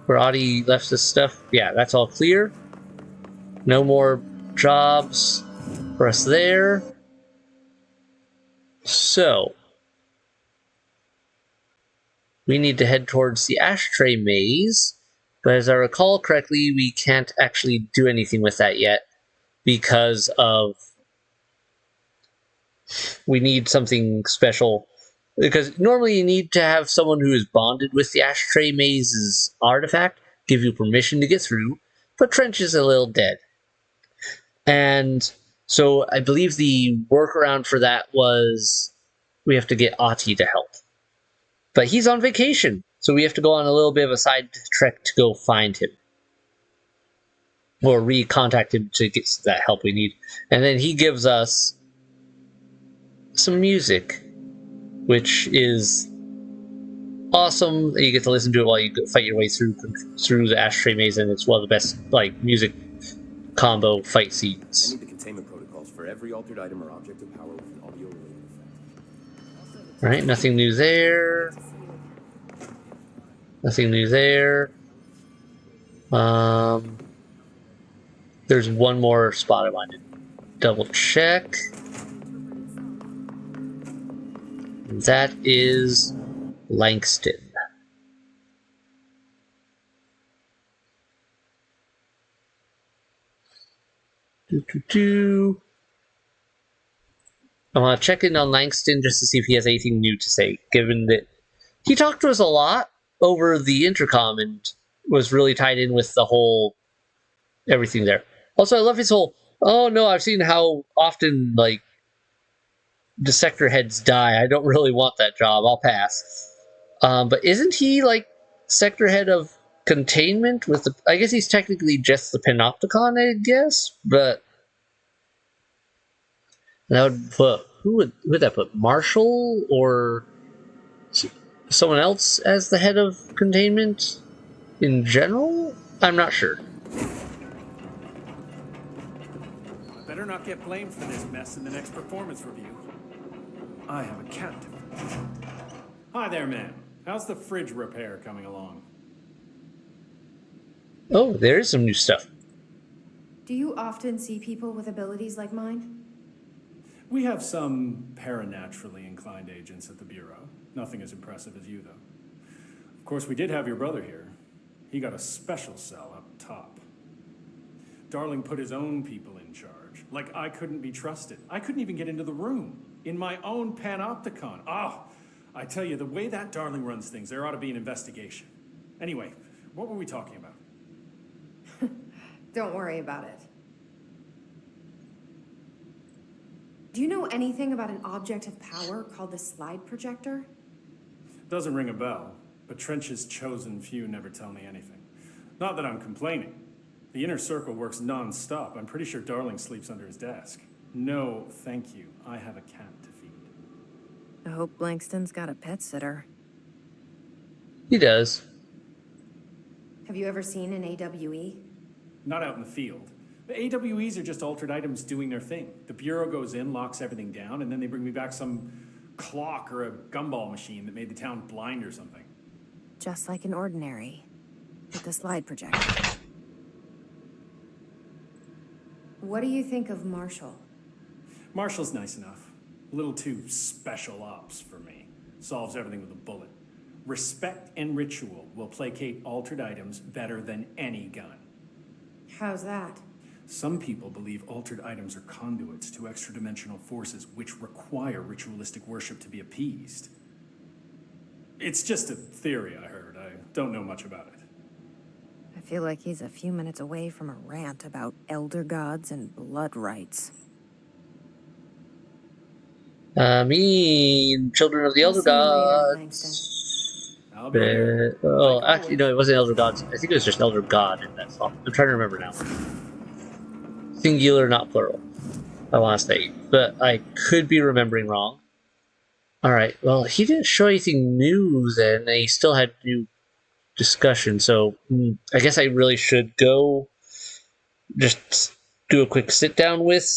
Speaker 1: Where Audie left this stuff? Yeah, that's all clear. No more jobs for us there. So, we need to head towards the ashtray maze. But as I recall correctly, we can't actually do anything with that yet because of... we need something special. Because normally you need to have someone who is bonded with the ashtray maze's artifact give you permission to get through, but Trench is a little dead. And so I believe the workaround for that was we have to get Ati to help. But he's on vacation, so we have to go on a little bit of a side trek to go find him. Or recontact him to get that help we need. And then he gives us some music, which is awesome. You get to listen to it while you fight your way through the ashtray maze, and it's one of the best music combo fight scenes.
Speaker 12: I need the containment protocols for every altered item or object of power with an audio-related effect.
Speaker 1: Alright, nothing new there. Nothing new there. There's one more spot I wanted to double check. That is Langston. I want to check in on Langston just to see if he has anything new to say, given that he talked to us a lot over the intercom and was really tied in with the whole everything there. Also, I love his whole, oh no, I've seen how often, the sector heads die. I don't really want that job. I'll pass. But isn't he, sector head of containment with the... I guess he's technically just the Panopticon, I guess? But... that would put... Who would that put? Marshall? Or someone else as the head of containment? In general? I'm not sure.
Speaker 11: I better not get blamed for this mess in the next performance review. I have a cat. Hi there, man. How's the fridge repair coming along?
Speaker 1: Oh, there is some new stuff.
Speaker 3: Do you often see people with abilities like mine?
Speaker 11: We have some paranaturally inclined agents at the Bureau. Nothing as impressive as you, though. Of course, we did have your brother here. He got a special cell up top. Darling put his own people in charge. Like I couldn't be trusted. I couldn't even get into the room. In my own Panopticon. I tell you, the way that Darling runs things, there ought to be an investigation. Anyway, what were we talking about?
Speaker 3: Don't worry about it. Do you know anything about an object of power called the slide projector?
Speaker 11: Doesn't ring a bell, but Trench's chosen few never tell me anything. Not that I'm complaining. The inner circle works non-stop. I'm pretty sure Darling sleeps under his desk. No, thank you. I have a cat to feed.
Speaker 3: I hope Langston's got a pet sitter.
Speaker 1: He does.
Speaker 3: Have you ever seen an AWE?
Speaker 11: Not out in the field. The AWEs are just altered items doing their thing. The Bureau goes in, locks everything down, and then they bring me back some clock or a gumball machine that made the town blind or something.
Speaker 3: Just like an ordinary, with the slide projector. What do you think of Marshall?
Speaker 11: Marshall's nice enough. A little too special ops for me. Solves everything with a bullet. Respect and ritual will placate altered items better than any gun.
Speaker 3: How's that?
Speaker 11: Some people believe altered items are conduits to extra-dimensional forces which require ritualistic worship to be appeased. It's just a theory I heard. I don't know much about it.
Speaker 3: I feel like he's a few minutes away from a rant about elder gods and blood rites.
Speaker 1: Children of the Elder Gods.
Speaker 11: I'll be here.
Speaker 1: Oh, actually, no, it wasn't Elder Gods. I think it was just Elder God in that song. I'm trying to remember now. Singular, not plural. I want to say, but I could be remembering wrong. Alright, well, he didn't show anything new then, and he still had new discussion, so I guess I really should go just do a quick sit down with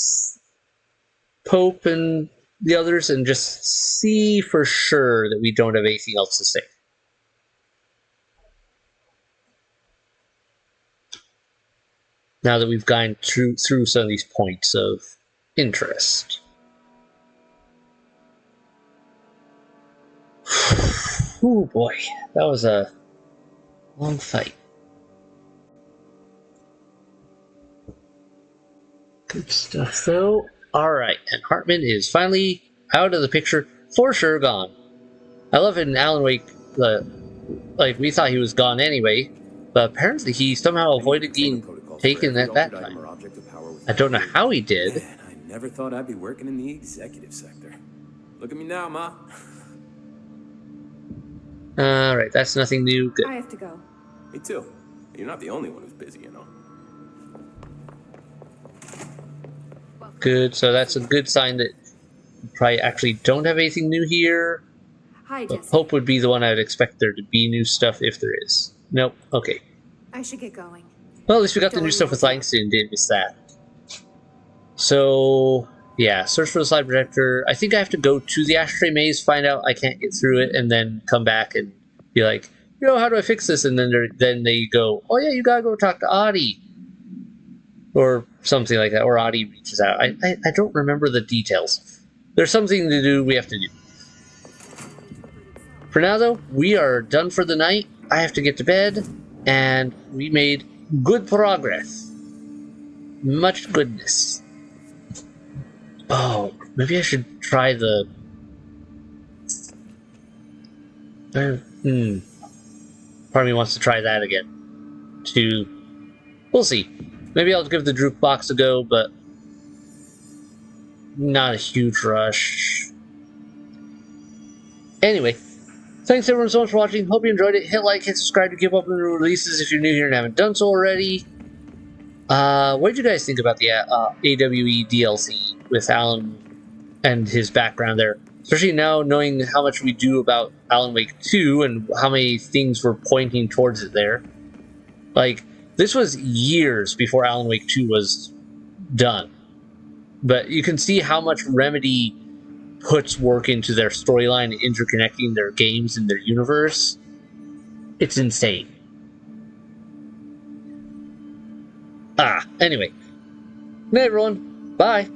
Speaker 1: Pope and the others and just see for sure that we don't have anything else to say. Now that we've gone through some of these points of interest. Oh boy, that was a long fight. Good stuff, though. Alright, and Hartman is finally out of the picture, for sure gone. I love it in Alan Wake, like, we thought he was gone anyway, but apparently he somehow avoided getting taken at that time. I don't know how he did.
Speaker 12: Man, I never thought I'd be working in the executive sector. Look at me now, Ma.
Speaker 1: Alright, that's nothing new. Good.
Speaker 3: I have to go.
Speaker 12: Me too. You're not the only one who's busy, you know.
Speaker 1: Good, so that's a good sign that we probably actually don't have anything new here.
Speaker 3: Hi,
Speaker 1: But
Speaker 3: Jesse.
Speaker 1: Pope would be the one I would expect there to be new stuff if there is. Nope, okay.
Speaker 3: I should get going.
Speaker 1: Well, at least we got the
Speaker 3: Don't
Speaker 1: new
Speaker 3: worry,
Speaker 1: stuff with
Speaker 3: I'll do it.
Speaker 1: Langston, didn't miss that. So, yeah, search for the slide projector. I think I have to go to the ashtray maze, find out I can't get through it, and then come back and be like, how do I fix this? And then they go, oh yeah, you gotta go talk to Audie. Or something like that, or Audie reaches out. I don't remember the details. There's something to do we have to do. For now, though, we are done for the night. I have to get to bed, and we made good progress. Much goodness. Oh, maybe I should try the... Part of me wants to try that again. We'll see. Maybe I'll give the jukebox a go, but not a huge rush. Anyway, thanks everyone so much for watching. Hope you enjoyed it. Hit like, hit subscribe to keep up with the releases if you're new here and haven't done so already. What did you guys think about the AWE DLC with Alan and his background there? Especially now knowing how much we do about Alan Wake 2 and how many things were pointing towards it there. Like, this was years before Alan Wake 2 was done. But you can see how much Remedy puts work into their storyline, interconnecting their games and their universe. It's insane. Anyway. Good night, everyone. Bye.